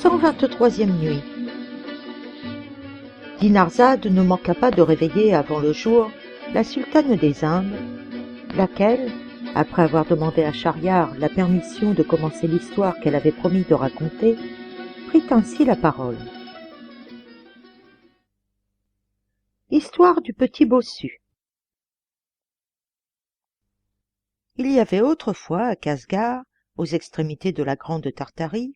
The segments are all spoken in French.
123e nuit. Dinarzade ne manqua pas de réveiller avant le jour la sultane des Indes, laquelle, après avoir demandé à Schahriar la permission de commencer l'histoire qu'elle avait promis de raconter, prit ainsi la parole. Histoire du petit bossu. Il y avait autrefois à Casgar, aux extrémités de la Grande Tartarie,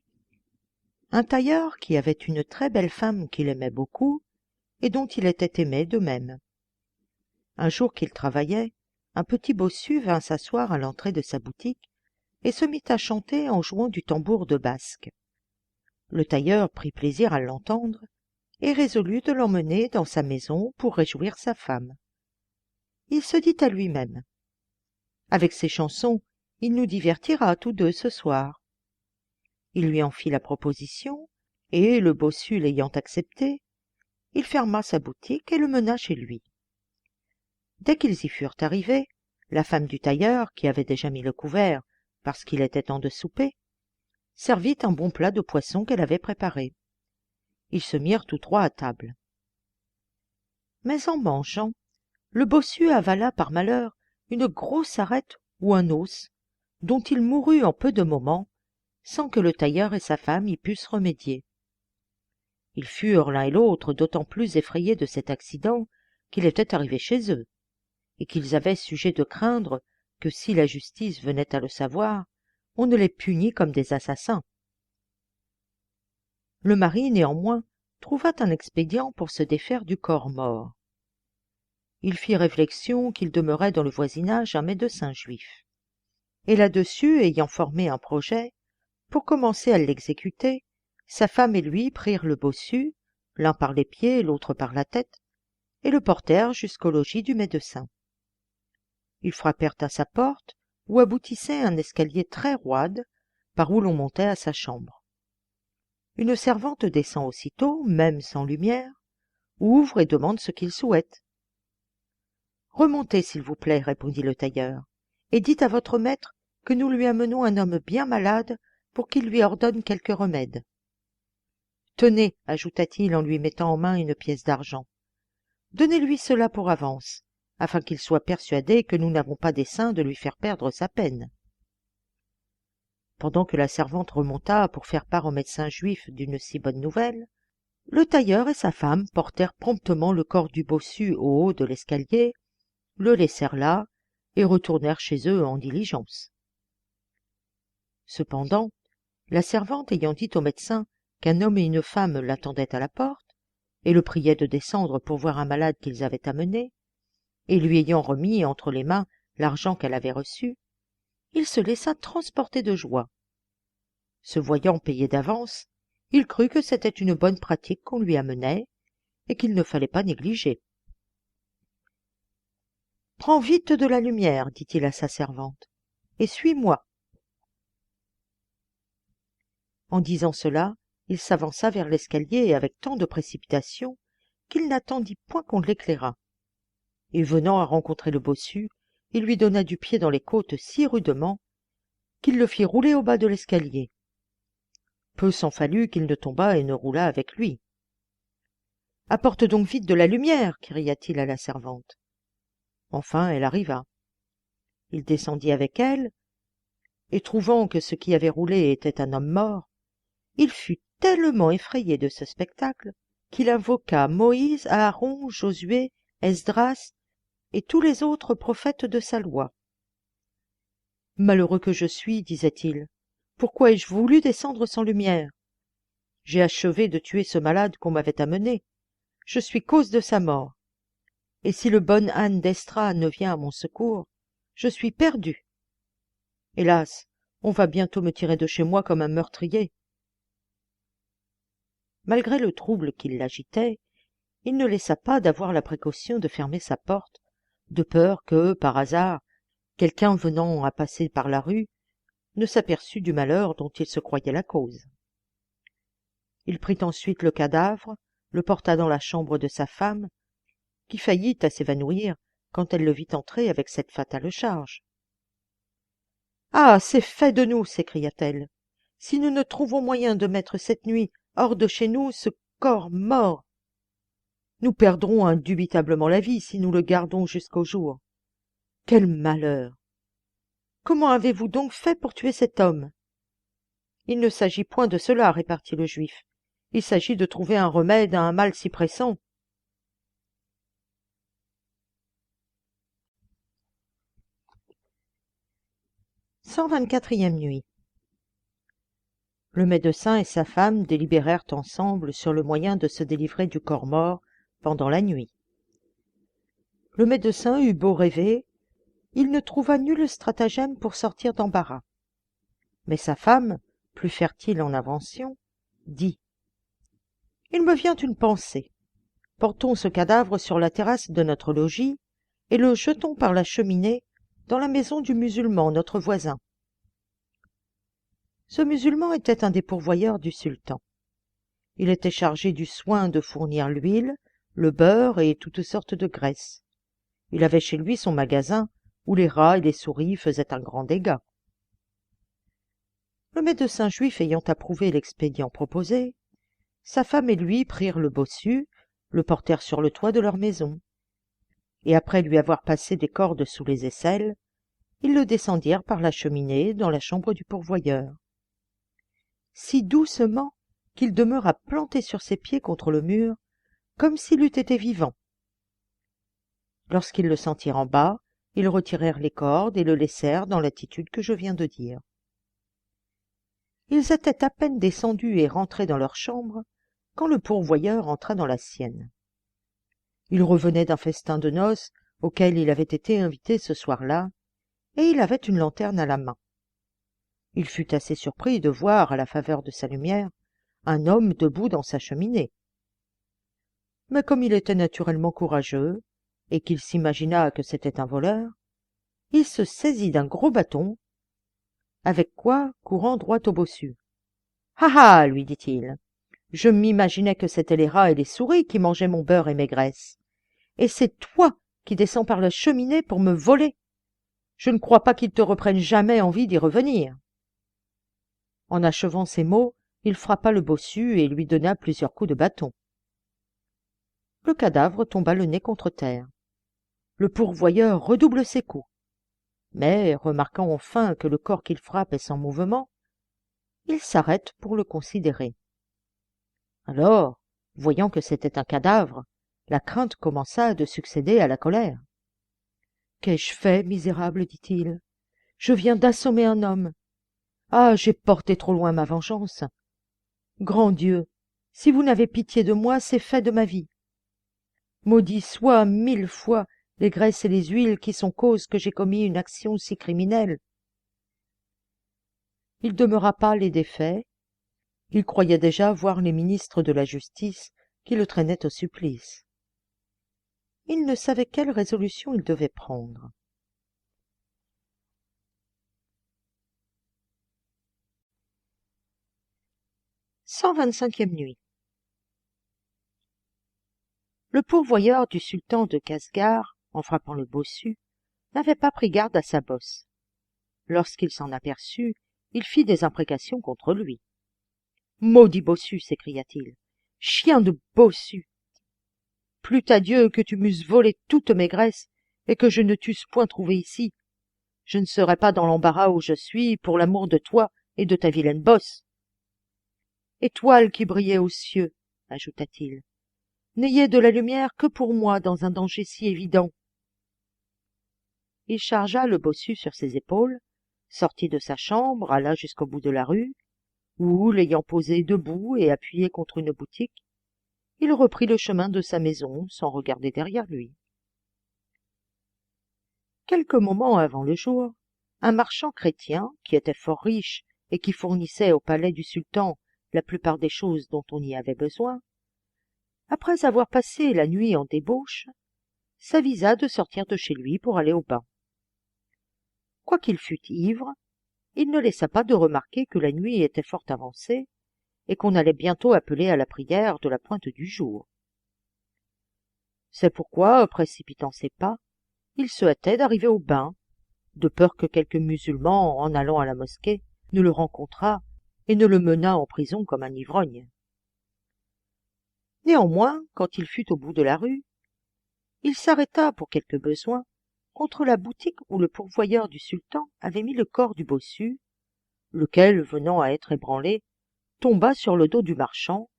un tailleur qui avait une très belle femme qu'il aimait beaucoup et dont il était aimé de même. Un jour qu'il travaillait, un petit bossu vint s'asseoir à l'entrée de sa boutique et se mit à chanter en jouant du tambour de basque. Le tailleur prit plaisir à l'entendre et résolut de l'emmener dans sa maison pour réjouir sa femme. Il se dit à lui-même: « Avec ses chansons, il nous divertira tous deux ce soir. » Il lui en fit la proposition, et, le bossu l'ayant accepté, il ferma sa boutique et le mena chez lui. Dès qu'ils y furent arrivés, la femme du tailleur, qui avait déjà mis le couvert parce qu'il était temps de souper, servit un bon plat de poisson qu'elle avait préparé. Ils se mirent tous trois à table. Mais en mangeant, le bossu avala par malheur une grosse arête ou un os, dont il mourut en peu de moments, sans que le tailleur et sa femme y pussent remédier. Ils furent l'un et l'autre d'autant plus effrayés de cet accident qu'il était arrivé chez eux, et qu'ils avaient sujet de craindre que si la justice venait à le savoir, on ne les punît comme des assassins. Le mari, néanmoins, trouva un expédient pour se défaire du corps mort. Il fit réflexion qu'il demeurait dans le voisinage un médecin juif. Et là-dessus, ayant formé un projet, pour commencer à l'exécuter, sa femme et lui prirent le bossu, l'un par les pieds, l'autre par la tête, et le portèrent jusqu'au logis du médecin. Ils frappèrent à sa porte, où aboutissait un escalier très roide, par où l'on montait à sa chambre. Une servante descend aussitôt, même sans lumière, ouvre et demande ce qu'il souhaite. « Remontez, s'il vous plaît, » répondit le tailleur, « et dites à votre maître que nous lui amenons un homme bien malade pour qu'il lui ordonne quelque remède. »« Tenez, » ajouta-t-il en lui mettant en main une pièce d'argent, « donnez-lui cela pour avance, afin qu'il soit persuadé que nous n'avons pas dessein de lui faire perdre sa peine. » Pendant que la servante remonta pour faire part au médecin juif d'une si bonne nouvelle, le tailleur et sa femme portèrent promptement le corps du bossu au haut de l'escalier, le laissèrent là et retournèrent chez eux en diligence. Cependant, la servante ayant dit au médecin qu'un homme et une femme l'attendaient à la porte, et le priaient de descendre pour voir un malade qu'ils avaient amené, et lui ayant remis entre les mains l'argent qu'elle avait reçu, il se laissa transporter de joie. Se voyant payé d'avance, il crut que c'était une bonne pratique qu'on lui amenait, et qu'il ne fallait pas négliger. « Prends vite de la lumière, dit-il à sa servante, et suis-moi. » En disant cela, il s'avança vers l'escalier avec tant de précipitation qu'il n'attendit point qu'on l'éclairât. Et venant à rencontrer le bossu, il lui donna du pied dans les côtes si rudement qu'il le fit rouler au bas de l'escalier. Peu s'en fallut qu'il ne tombât et ne roulât avec lui. « Apporte donc vite de la lumière » cria-t-il à la servante. Enfin elle arriva. Il descendit avec elle, et trouvant que ce qui avait roulé était un homme mort, il fut tellement effrayé de ce spectacle qu'il invoqua Moïse, Aaron, Josué, Esdras et tous les autres prophètes de sa loi. « Malheureux que je suis, disait-il, pourquoi ai-je voulu descendre sans lumière? J'ai achevé de tuer ce malade qu'on m'avait amené. Je suis cause de sa mort. Et si le bon âne d'Estra ne vient à mon secours, je suis perdu. Hélas, on va bientôt me tirer de chez moi comme un meurtrier. » Malgré le trouble qui l'agitait, il ne laissa pas d'avoir la précaution de fermer sa porte, de peur que, par hasard, quelqu'un venant à passer par la rue ne s'aperçût du malheur dont il se croyait la cause. Il prit ensuite le cadavre, le porta dans la chambre de sa femme, qui faillit à s'évanouir quand elle le vit entrer avec cette fatale charge. « Ah, c'est fait de nous » s'écria-t-elle. « Si nous ne trouvons moyen de mettre cette nuit hors de chez nous ce corps mort. Nous perdrons indubitablement la vie si nous le gardons jusqu'au jour. Quel malheur! Comment avez-vous donc fait pour tuer cet homme? Il ne s'agit point de cela, répartit le juif. Il s'agit de trouver un remède à un mal si pressant. « 124e nuit. Le médecin et sa femme délibérèrent ensemble sur le moyen de se délivrer du corps mort pendant la nuit. Le médecin eut beau rêver, il ne trouva nul stratagème pour sortir d'embarras. Mais sa femme, plus fertile en invention, dit « Il me vient une pensée. Portons ce cadavre sur la terrasse de notre logis et le jetons par la cheminée dans la maison du musulman, notre voisin. » Ce musulman était un des pourvoyeurs du sultan. Il était chargé du soin de fournir l'huile, le beurre et toutes sortes de graisses. Il avait chez lui son magasin où les rats et les souris faisaient un grand dégât. Le médecin juif ayant approuvé l'expédient proposé, sa femme et lui prirent le bossu, le portèrent sur le toit de leur maison, et après lui avoir passé des cordes sous les aisselles, ils le descendirent par la cheminée dans la chambre du pourvoyeur. Si doucement qu'il demeura planté sur ses pieds contre le mur, comme s'il eût été vivant. Lorsqu'ils le sentirent en bas, ils retirèrent les cordes et le laissèrent dans l'attitude que je viens de dire. Ils étaient à peine descendus et rentrés dans leur chambre quand le pourvoyeur entra dans la sienne. Il revenait d'un festin de noces auquel il avait été invité ce soir-là, et il avait une lanterne à la main. Il fut assez surpris de voir, à la faveur de sa lumière, un homme debout dans sa cheminée. Mais comme il était naturellement courageux, et qu'il s'imagina que c'était un voleur, il se saisit d'un gros bâton, avec quoi courant droit au bossu. « Ah ah !» lui dit-il. « Je m'imaginais que c'étaient les rats et les souris qui mangeaient mon beurre et mes graisses. Et c'est toi qui descends par la cheminée pour me voler. Je ne crois pas qu'il te reprenne jamais envie d'y revenir. » En achevant ces mots, il frappa le bossu et lui donna plusieurs coups de bâton. Le cadavre tomba le nez contre terre. Le pourvoyeur redouble ses coups. Mais, remarquant enfin que le corps qu'il frappe est sans mouvement, il s'arrête pour le considérer. Alors, voyant que c'était un cadavre, la crainte commença de succéder à la colère. « Qu'ai-je fait, misérable ?» dit-il. « Je viens d'assommer un homme. Ah, j'ai porté trop loin ma vengeance. Grand Dieu, si vous n'avez pitié de moi, c'est fait de ma vie. Maudits soient 1000 fois les graisses et les huiles qui sont cause que j'ai commis une action si criminelle. » Il demeura pâle et défait. Il croyait déjà voir les ministres de la justice qui le traînaient au supplice. Il ne savait quelle résolution il devait prendre. « 125e nuit. Le pourvoyeur du sultan de Casgar, en frappant le bossu, n'avait pas pris garde à sa bosse. Lorsqu'il s'en aperçut, il fit des imprécations contre lui. « Maudit bossu !» s'écria-t-il. « Chien de bossu ! Plût à Dieu que tu m'eusses volé toutes mes graisses et que je ne t'eusse point trouvé ici. Je ne serais pas dans l'embarras où je suis pour l'amour de toi et de ta vilaine bosse. Étoile qui brillait aux cieux, ajouta-t-il, n'ayez de la lumière que pour moi dans un danger si évident. » Il chargea le bossu sur ses épaules, sortit de sa chambre, alla jusqu'au bout de la rue, où, l'ayant posé debout et appuyé contre une boutique, il reprit le chemin de sa maison sans regarder derrière lui. Quelques moments avant le jour, un marchand chrétien, qui était fort riche et qui fournissait au palais du sultan la plupart des choses dont on y avait besoin, après avoir passé la nuit en débauche, s'avisa de sortir de chez lui pour aller au bain. Quoiqu'il fût ivre, il ne laissa pas de remarquer que la nuit était fort avancée et qu'on allait bientôt appeler à la prière de la pointe du jour. C'est pourquoi, précipitant ses pas, il se hâtait d'arriver au bain, de peur que quelque musulman, en allant à la mosquée, ne le rencontrât et ne le menât en prison comme un ivrogne. Néanmoins, quand il fut au bout de la rue, il s'arrêta pour quelque besoin contre la boutique où le pourvoyeur du sultan avait mis le corps du bossu, lequel, venant à être ébranlé, tomba sur le dos du marchand,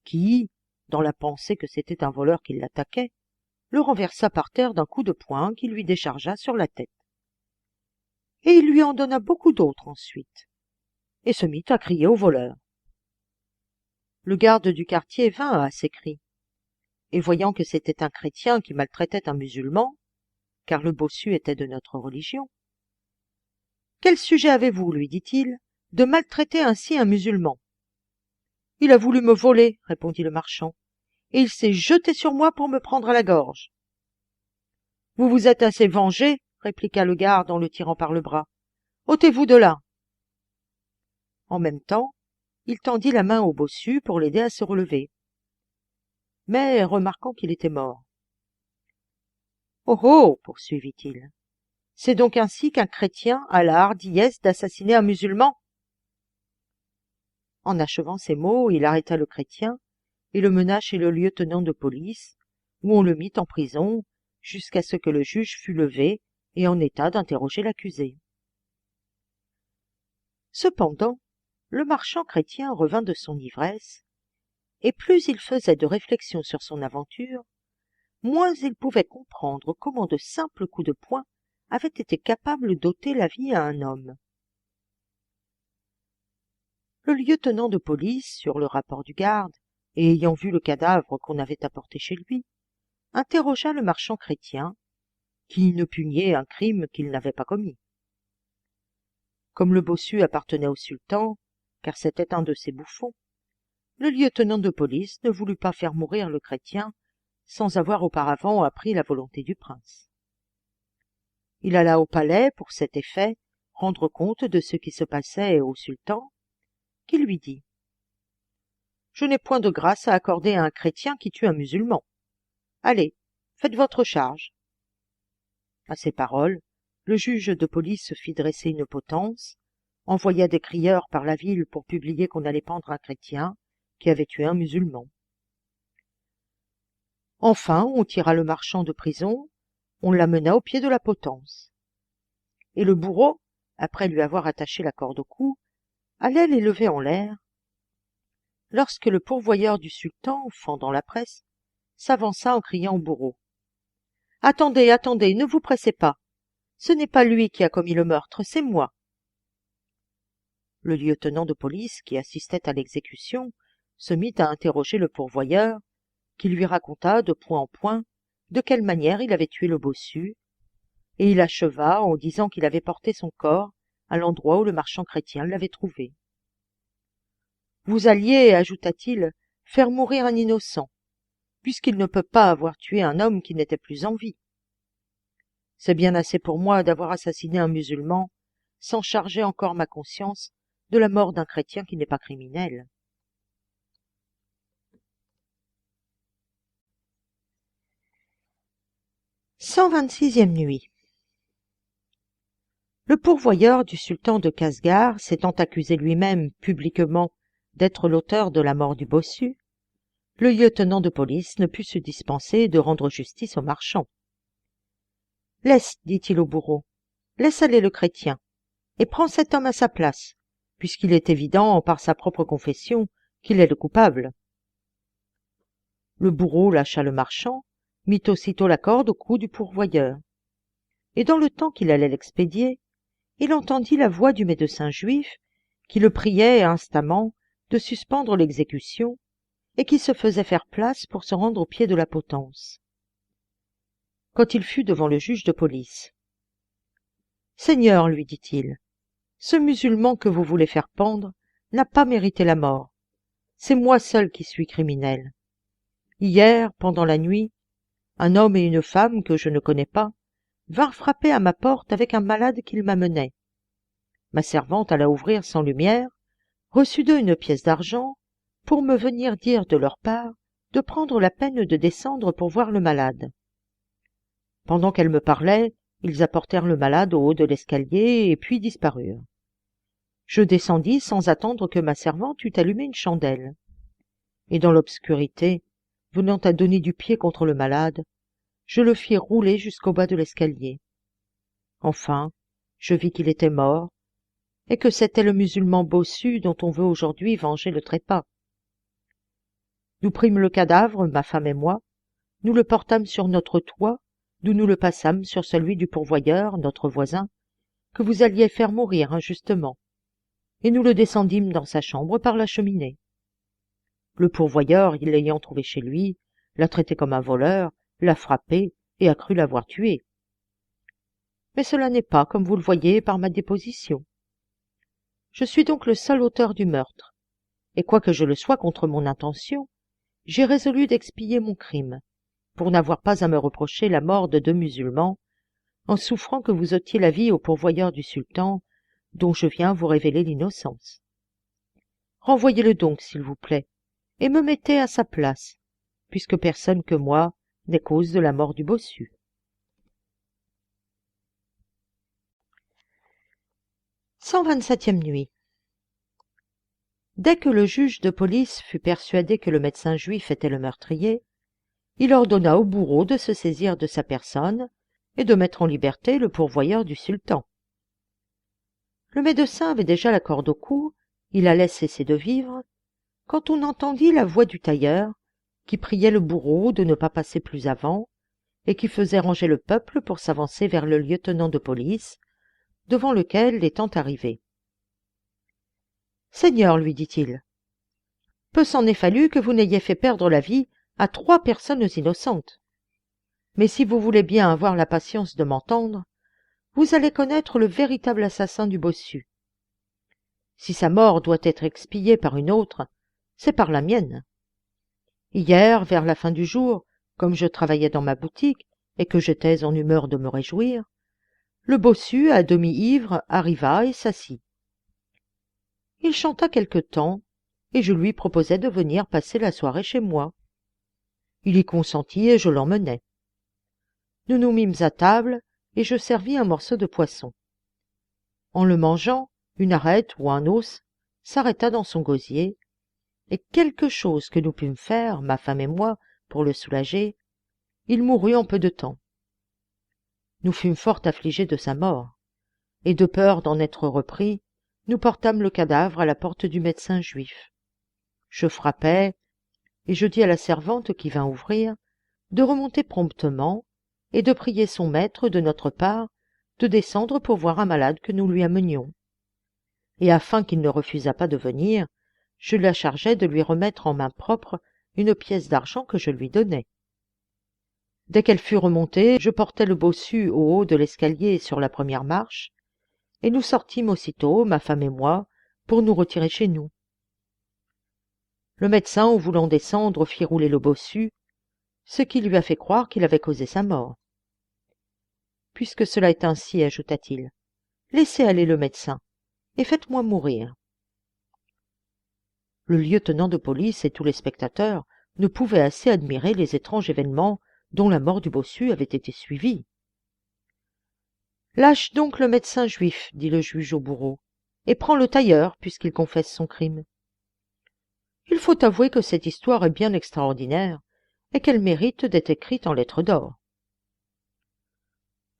qui, dans la pensée que c'était un voleur qui l'attaquait, le renversa par terre d'un coup de poing qui lui déchargea sur la tête. Et il lui en donna beaucoup d'autres ensuite, et se mit à crier au voleur. Le garde du quartier vint à ses cris, et voyant que c'était un chrétien qui maltraitait un musulman, car le bossu était de notre religion, « Quel sujet avez-vous, lui dit-il, de maltraiter ainsi un musulman ?»« Il a voulu me voler, répondit le marchand, et il s'est jeté sur moi pour me prendre à la gorge. »« Vous vous êtes assez vengé, répliqua le garde en le tirant par le bras. Ôtez-vous de là. » En même temps, il tendit la main au bossu pour l'aider à se relever. Mais, remarquant qu'il était mort, « Oh oh, poursuivit-il, c'est donc ainsi qu'un chrétien a la hardiesse d'assassiner un musulman ?» En achevant ces mots, il arrêta le chrétien et le mena chez le lieutenant de police, où on le mit en prison jusqu'à ce que le juge fût levé et en état d'interroger l'accusé. Cependant, le marchand chrétien revint de son ivresse, et plus il faisait de réflexions sur son aventure, moins il pouvait comprendre comment de simples coups de poing avaient été capables d'ôter la vie à un homme. Le lieutenant de police, sur le rapport du garde, et ayant vu le cadavre qu'on avait apporté chez lui, interrogea le marchand chrétien, qui ne put nier un crime qu'il n'avait pas commis. Comme le bossu appartenait au sultan, car c'était un de ses bouffons, le lieutenant de police ne voulut pas faire mourir le chrétien sans avoir auparavant appris la volonté du prince. Il alla au palais pour cet effet rendre compte de ce qui se passait au sultan, qui lui dit « Je n'ai point de grâce à accorder à un chrétien qui tue un musulman. Allez, faites votre charge. » À ces paroles, le juge de police fit dresser une potence, envoya des crieurs par la ville pour publier qu'on allait pendre un chrétien qui avait tué un musulman. Enfin, on tira le marchand de prison, on l'amena au pied de la potence. Et le bourreau, après lui avoir attaché la corde au cou, allait l'élever en l'air, lorsque le pourvoyeur du sultan, fendant la presse, s'avança en criant au bourreau. « Attendez, attendez, ne vous pressez pas. Ce n'est pas lui qui a commis le meurtre, c'est moi. » Le lieutenant de police, qui assistait à l'exécution, se mit à interroger le pourvoyeur, qui lui raconta de point en point de quelle manière il avait tué le bossu, et il acheva en disant qu'il avait porté son corps à l'endroit où le marchand chrétien l'avait trouvé. « Vous alliez, ajouta-t-il, faire mourir un innocent, puisqu'il ne peut pas avoir tué un homme qui n'était plus en vie. C'est bien assez pour moi d'avoir assassiné un musulman sans charger encore ma conscience de la mort d'un chrétien qui n'est pas criminel. » 126e nuit. Le pourvoyeur du sultan de Casgar, s'étant accusé lui-même publiquement d'être l'auteur de la mort du bossu, le lieutenant de police ne put se dispenser de rendre justice au marchand. « Laisse, dit-il au bourreau, laisse aller le chrétien, et prends cet homme à sa place, puisqu'il est évident, par sa propre confession, qu'il est le coupable. » Le bourreau lâcha le marchand, mit aussitôt la corde au cou du pourvoyeur, et dans le temps qu'il allait l'expédier, il entendit la voix du médecin juif qui le priait instamment de suspendre l'exécution et qui se faisait faire place pour se rendre au pied de la potence. Quand il fut devant le juge de police, « Seigneur, lui dit-il, ce musulman que vous voulez faire pendre n'a pas mérité la mort. C'est moi seul qui suis criminel. Hier, pendant la nuit, un homme et une femme que je ne connais pas vinrent frapper à ma porte avec un malade qu'ils m'amenaient. Ma servante alla ouvrir sans lumière, reçut d'eux une pièce d'argent pour me venir dire de leur part de prendre la peine de descendre pour voir le malade. Pendant qu'elle me parlait, ils apportèrent le malade au haut de l'escalier et puis disparurent. Je descendis sans attendre que ma servante eût allumé une chandelle. Et dans l'obscurité, venant à donner du pied contre le malade, je le fis rouler jusqu'au bas de l'escalier. Enfin, je vis qu'il était mort, et que c'était le musulman bossu dont on veut aujourd'hui venger le trépas. Nous prîmes le cadavre, ma femme et moi, nous le portâmes sur notre toit, d'où nous le passâmes sur celui du pourvoyeur, notre voisin, que vous alliez faire mourir injustement, et nous le descendîmes dans sa chambre par la cheminée. Le pourvoyeur, l'ayant trouvé chez lui, l'a traité comme un voleur, l'a frappé et a cru l'avoir tué. Mais cela n'est pas, comme vous le voyez, par ma déposition. Je suis donc le seul auteur du meurtre, et quoique je le sois contre mon intention, j'ai résolu d'expier mon crime, pour n'avoir pas à me reprocher la mort de 2 musulmans, en souffrant que vous ôtiez la vie au pourvoyeur du sultan, dont je viens vous révéler l'innocence. Renvoyez-le donc, s'il vous plaît, et me mettez à sa place, puisque personne que moi n'est cause de la mort du bossu. 127e nuit. Dès que le juge de police fut persuadé que le médecin juif était le meurtrier, il ordonna au bourreau de se saisir de sa personne et de mettre en liberté le pourvoyeur du sultan. Le médecin avait déjà la corde au cou, il allait cesser de vivre, quand on entendit la voix du tailleur, qui priait le bourreau de ne pas passer plus avant, et qui faisait ranger le peuple pour s'avancer vers le lieutenant de police, devant lequel l'étant arrivé. « Seigneur, lui dit-il, peu s'en est fallu que vous n'ayez fait perdre la vie à 3 personnes innocentes. Mais si vous voulez bien avoir la patience de m'entendre, vous allez connaître le véritable assassin du bossu. Si sa mort doit être expiée par une autre, c'est par la mienne. Hier, vers la fin du jour, comme je travaillais dans ma boutique et que j'étais en humeur de me réjouir, le bossu, à demi ivre, arriva et s'assit. Il chanta quelque temps, et je lui proposai de venir passer la soirée chez moi. Il y consentit et je l'emmenai. Nous nous mîmes à table, et je servis un morceau de poisson. En le mangeant, une arête ou un os s'arrêta dans son gosier, et quelque chose que nous pûmes faire, ma femme et moi, pour le soulager, il mourut en peu de temps. Nous fûmes fort affligés de sa mort, et de peur d'en être repris, nous portâmes le cadavre à la porte du médecin juif. Je frappai, et je dis à la servante qui vint ouvrir de remonter promptement et de prier son maître de notre part de descendre pour voir un malade que nous lui amenions. Et afin qu'il ne refusât pas de venir, je la chargeai de lui remettre en main propre une pièce d'argent que je lui donnai. Dès qu'elle fut remontée, je portai le bossu au haut de l'escalier sur la première marche, et nous sortîmes aussitôt, ma femme et moi, pour nous retirer chez nous. Le médecin, en voulant descendre, fit rouler le bossu, ce qui lui a fait croire qu'il avait causé sa mort. Puisque cela est ainsi, ajouta-t-il, laissez aller le médecin, et faites-moi mourir. Le lieutenant de police et tous les spectateurs ne pouvaient assez admirer les étranges événements dont la mort du bossu avait été suivie. « Lâche donc le médecin juif, dit le juge au bourreau, et prends le tailleur, puisqu'il confesse son crime. Il faut avouer que cette histoire est bien extraordinaire, et qu'elle mérite d'être écrite en lettres d'or. »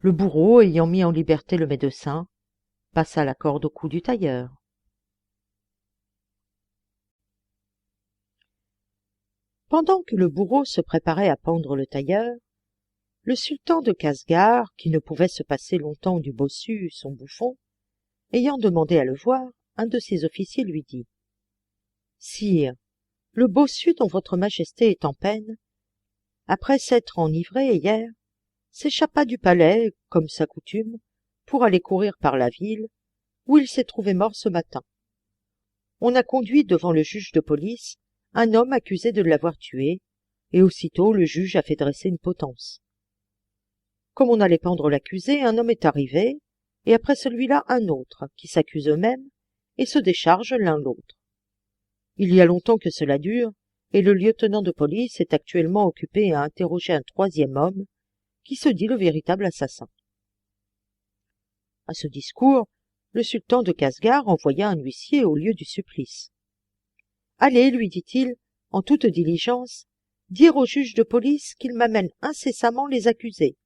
Le bourreau, ayant mis en liberté le médecin, passa la corde au cou du tailleur. Pendant que le bourreau se préparait à pendre le tailleur, le sultan de Casgar, qui ne pouvait se passer longtemps du bossu, son bouffon, ayant demandé à le voir, un de ses officiers lui dit « Sire, le bossu dont votre majesté est en peine, après s'être enivré hier, s'échappa du palais, comme sa coutume, pour aller courir par la ville, où il s'est trouvé mort ce matin. On a conduit devant le juge de police un homme accusé de l'avoir tué, et aussitôt le juge a fait dresser une potence. Comme on allait pendre l'accusé, un homme est arrivé, et après celui-là un autre, qui s'accusent eux-mêmes, et se déchargent l'un l'autre. Il y a longtemps que cela dure, et le lieutenant de police est actuellement occupé à interroger un 3e homme, qui se dit le véritable assassin. À ce discours, le sultan de Casgar envoya un huissier au lieu du supplice. « Allez, lui dit-il, en toute diligence, dire au juge de police qu'il m'amène incessamment les accusés,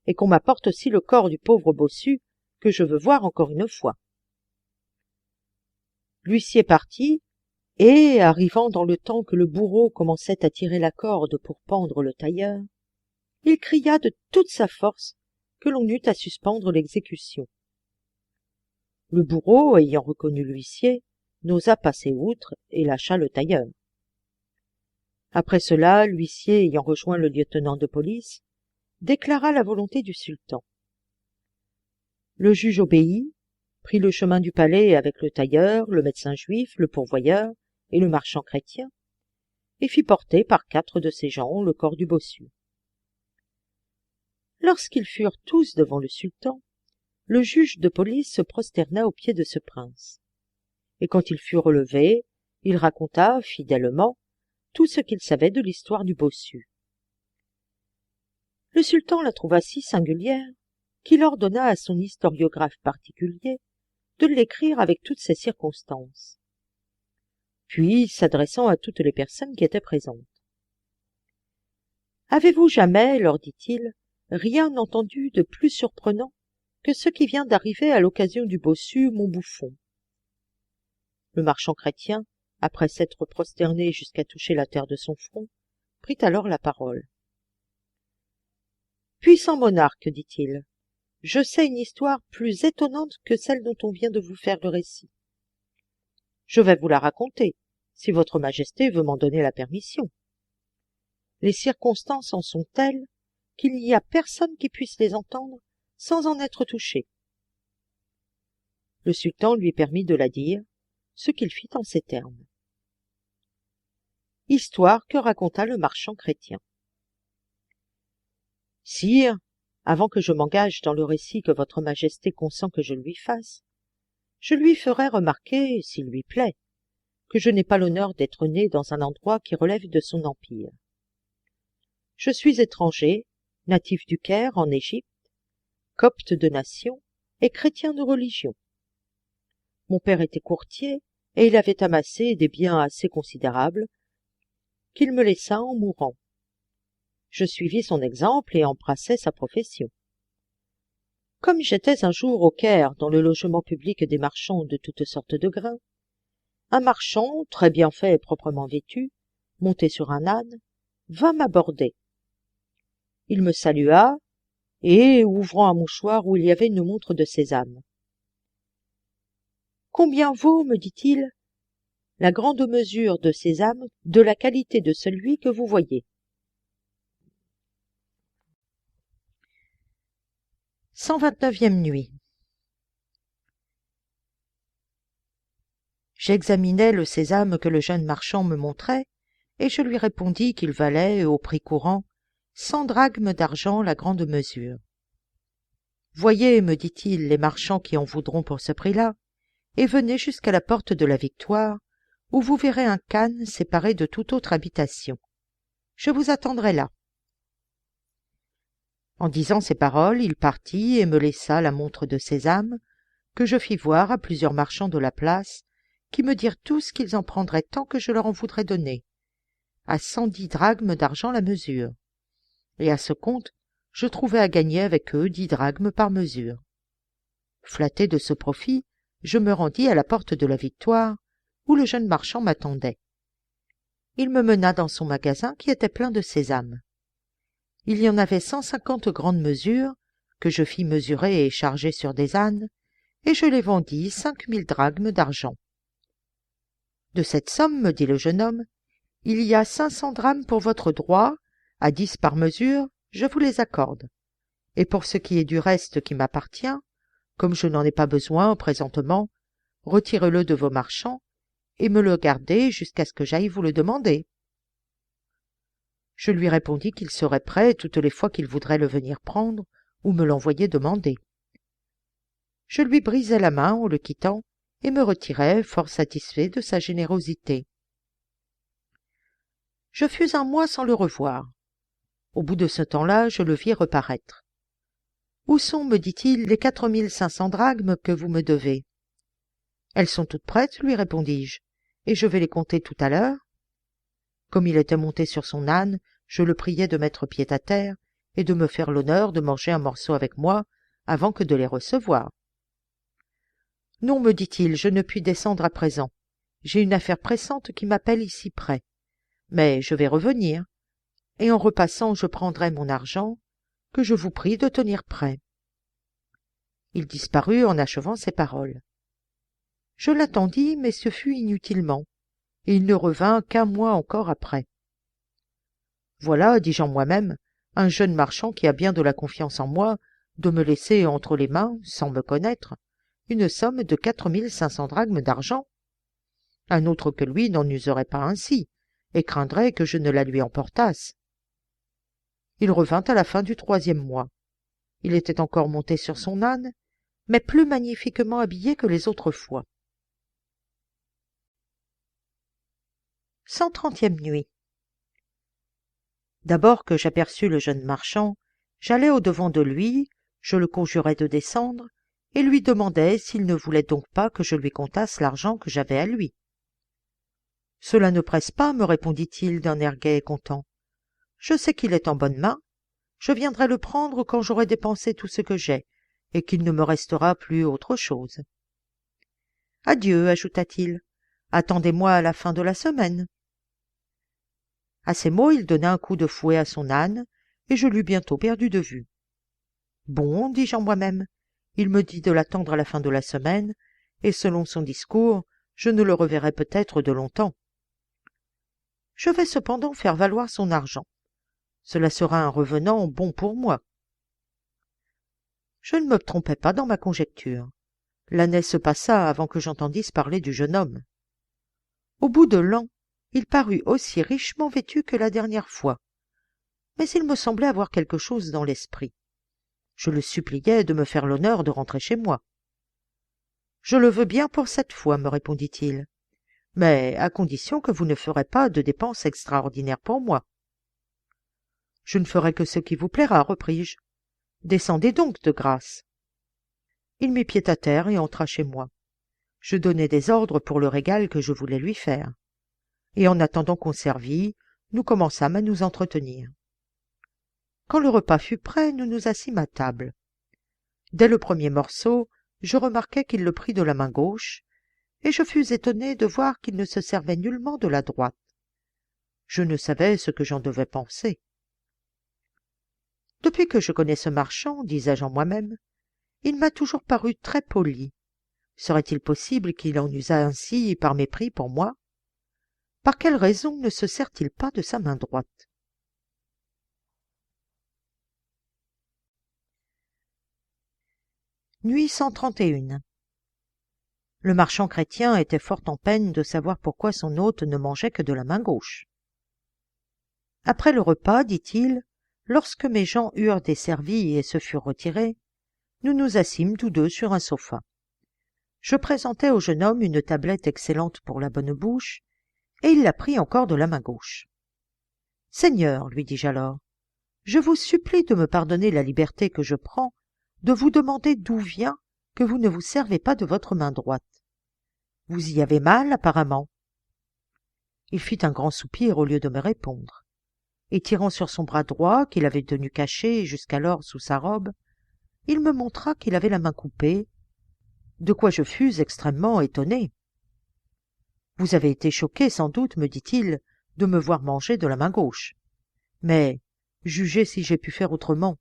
et qu'on m'apporte aussi le corps du pauvre bossu que je veux voir encore une fois. » L'huissier partit, et, arrivant dans le temps que le bourreau commençait à tirer la corde pour pendre le tailleur, il cria de toute sa force que l'on eût à suspendre l'exécution. Le bourreau, ayant reconnu l'huissier, n'osa passer outre et lâcha le tailleur. Après cela, l'huissier, ayant rejoint le lieutenant de police, déclara la volonté du sultan. Le juge obéit, prit le chemin du palais avec le tailleur, le médecin juif, le pourvoyeur et le marchand chrétien, et fit porter par 4 de ses gens le corps du bossu. Lorsqu'ils furent tous devant le sultan, le juge de police se prosterna aux pieds de ce prince, et quand il fut relevé, il raconta fidèlement tout ce qu'il savait de l'histoire du bossu. Le sultan la trouva si singulière qu'il ordonna à son historiographe particulier de l'écrire avec toutes ses circonstances. Puis, s'adressant à toutes les personnes qui étaient présentes. « Avez-vous jamais, leur dit-il, rien entendu de plus surprenant que ce qui vient d'arriver à l'occasion du bossu, mon bouffon ?» Le marchand chrétien, après s'être prosterné jusqu'à toucher la terre de son front, prit alors la parole. « Puissant monarque, dit-il, je sais une histoire plus étonnante que celle dont on vient de vous faire le récit. Je vais vous la raconter, si votre majesté veut m'en donner la permission. Les circonstances en sont telles qu'il n'y a personne qui puisse les entendre sans en être touché. » Le sultan lui permit de la dire, ce qu'il fit en ces termes. Histoire que raconta le marchand chrétien. « Sire, avant que je m'engage dans le récit que votre majesté consent que je lui fasse, je lui ferai remarquer, s'il lui plaît, que je n'ai pas l'honneur d'être né dans un endroit qui relève de son empire. Je suis étranger, natif du Caire en Égypte, copte de nation et chrétien de religion. Mon père était courtier et il avait amassé des biens assez considérables qu'il me laissa en mourant. Je suivis son exemple et embrassai sa profession. Comme j'étais un jour au Caire dans le logement public des marchands de toutes sortes de grains, un marchand, très bien fait et proprement vêtu, monté sur un âne, vint m'aborder. Il me salua et, ouvrant un mouchoir où il y avait une montre de sésame. « Combien vaut, me dit-il, la grande mesure de sésame de la qualité de celui que vous voyez ?» 129e nuit. J'examinais le sésame que le jeune marchand me montrait, et je lui répondis qu'il valait, au prix courant, 100 drachmes d'argent la grande mesure. « Voyez, me dit-il, les marchands qui en voudront pour ce prix-là, et venez jusqu'à la porte de la Victoire, où vous verrez un khan séparé de toute autre habitation. Je vous attendrai là. » En disant ces paroles, il partit et me laissa la montre de sésame, que je fis voir à plusieurs marchands de la place, qui me dirent tous qu'ils en prendraient tant que je leur en voudrais donner, à 110 drachmes d'argent la mesure, et à ce compte je trouvais à gagner avec eux 10 drachmes par mesure. Flatté de ce profit, je me rendis à la porte de la Victoire, où le jeune marchand m'attendait. Il me mena dans son magasin qui était plein de sésame. Il y en avait 150 grandes mesures, que je fis mesurer et charger sur des ânes, et je les vendis 5000 drachmes d'argent. De cette somme, me dit le jeune homme, il y a 500 drachmes pour votre droit, à 10 par mesure, je vous les accorde. Et pour ce qui est du reste qui m'appartient, comme je n'en ai pas besoin présentement, retirez-le de vos marchands et me le gardez jusqu'à ce que j'aille vous le demander. Je lui répondis qu'il serait prêt toutes les fois qu'il voudrait le venir prendre ou me l'envoyer demander. Je lui brisai la main en le quittant et me retirai fort satisfait de sa générosité. Je fus un mois sans le revoir. Au bout de ce temps-là, je le vis reparaître. « Où sont, me dit-il, les 4500 drachmes que vous me devez ?»« Elles sont toutes prêtes, lui répondis-je, et je vais les compter tout à l'heure. » Comme il était monté sur son âne, je le priai de mettre pied à terre et de me faire l'honneur de manger un morceau avec moi avant que de les recevoir. « Non, me dit-il, je ne puis descendre à présent. J'ai une affaire pressante qui m'appelle ici près. Mais je vais revenir, et en repassant je prendrai mon argent, que je vous prie de tenir prêt. » Il disparut en achevant ces paroles. Je l'attendis, mais ce fut inutilement, et il ne revint qu'un mois encore après. « Voilà, dis-je en moi-même, un jeune marchand qui a bien de la confiance en moi, de me laisser entre les mains, sans me connaître, une somme de 4500 drachmes d'argent. Un autre que lui n'en userait pas ainsi, et craindrait que je ne la lui emportasse. » Il revint à la fin du 3e mois. Il était encore monté sur son âne, mais plus magnifiquement habillé que les autres fois. 130e nuit. D'abord que j'aperçus le jeune marchand, j'allai au-devant de lui, je le conjurai de descendre, et lui demandai s'il ne voulait donc pas que je lui comptasse l'argent que j'avais à lui. « Cela ne presse pas, me répondit-il d'un air gai et content. Je sais qu'il est en bonne main, je viendrai le prendre quand j'aurai dépensé tout ce que j'ai, et qu'il ne me restera plus autre chose. Adieu, ajouta-t-il, attendez-moi à la fin de la semaine. » À ces mots, il donna un coup de fouet à son âne, et je l'eus bientôt perdu de vue. Bon, dis-je en moi-même, il me dit de l'attendre à la fin de la semaine, et selon son discours, je ne le reverrai peut-être de longtemps. Je vais cependant faire valoir son argent. Cela sera un revenant bon pour moi. Je ne me trompais pas dans ma conjecture. L'année se passa avant que j'entendisse parler du jeune homme. Au bout de l'an, il parut aussi richement vêtu que la dernière fois, mais il me semblait avoir quelque chose dans l'esprit. Je le suppliai de me faire l'honneur de rentrer chez moi. « Je le veux bien pour cette fois, me répondit-il, mais à condition que vous ne ferez pas de dépenses extraordinaires pour moi. »« Je ne ferai que ce qui vous plaira, repris-je. Descendez donc de grâce. » Il mit pied à terre et entra chez moi. Je donnai des ordres pour le régal que je voulais lui faire. Et en attendant qu'on servît, nous commençâmes à nous entretenir. Quand le repas fut prêt, nous nous assîmes à table. Dès le premier morceau, je remarquai qu'il le prit de la main gauche, et je fus étonné de voir qu'il ne se servait nullement de la droite. Je ne savais ce que j'en devais penser. Depuis que je connais ce marchand, disais-je en moi-même, il m'a toujours paru très poli. Serait-il possible qu'il en usât ainsi par mépris pour moi? Par quelle raison ne se sert-il pas de sa main droite? Nuit 131. Le marchand chrétien était fort en peine de savoir pourquoi son hôte ne mangeait que de la main gauche. Après le repas, dit-il, lorsque mes gens eurent desservi et se furent retirés, nous nous assîmes tous deux sur un sofa. Je présentai au jeune homme une tablette excellente pour la bonne bouche, et il la prit encore de la main gauche. « Seigneur, lui dis-je alors, je vous supplie de me pardonner la liberté que je prends de vous demander d'où vient que vous ne vous servez pas de votre main droite. Vous y avez mal, apparemment. » Il fit un grand soupir au lieu de me répondre, et tirant sur son bras droit, qu'il avait tenu caché jusqu'alors sous sa robe, il me montra qu'il avait la main coupée, de quoi je fus extrêmement étonné. « Vous avez été choqué, sans doute, me dit-il, de me voir manger de la main gauche. Mais jugez si j'ai pu faire autrement. »«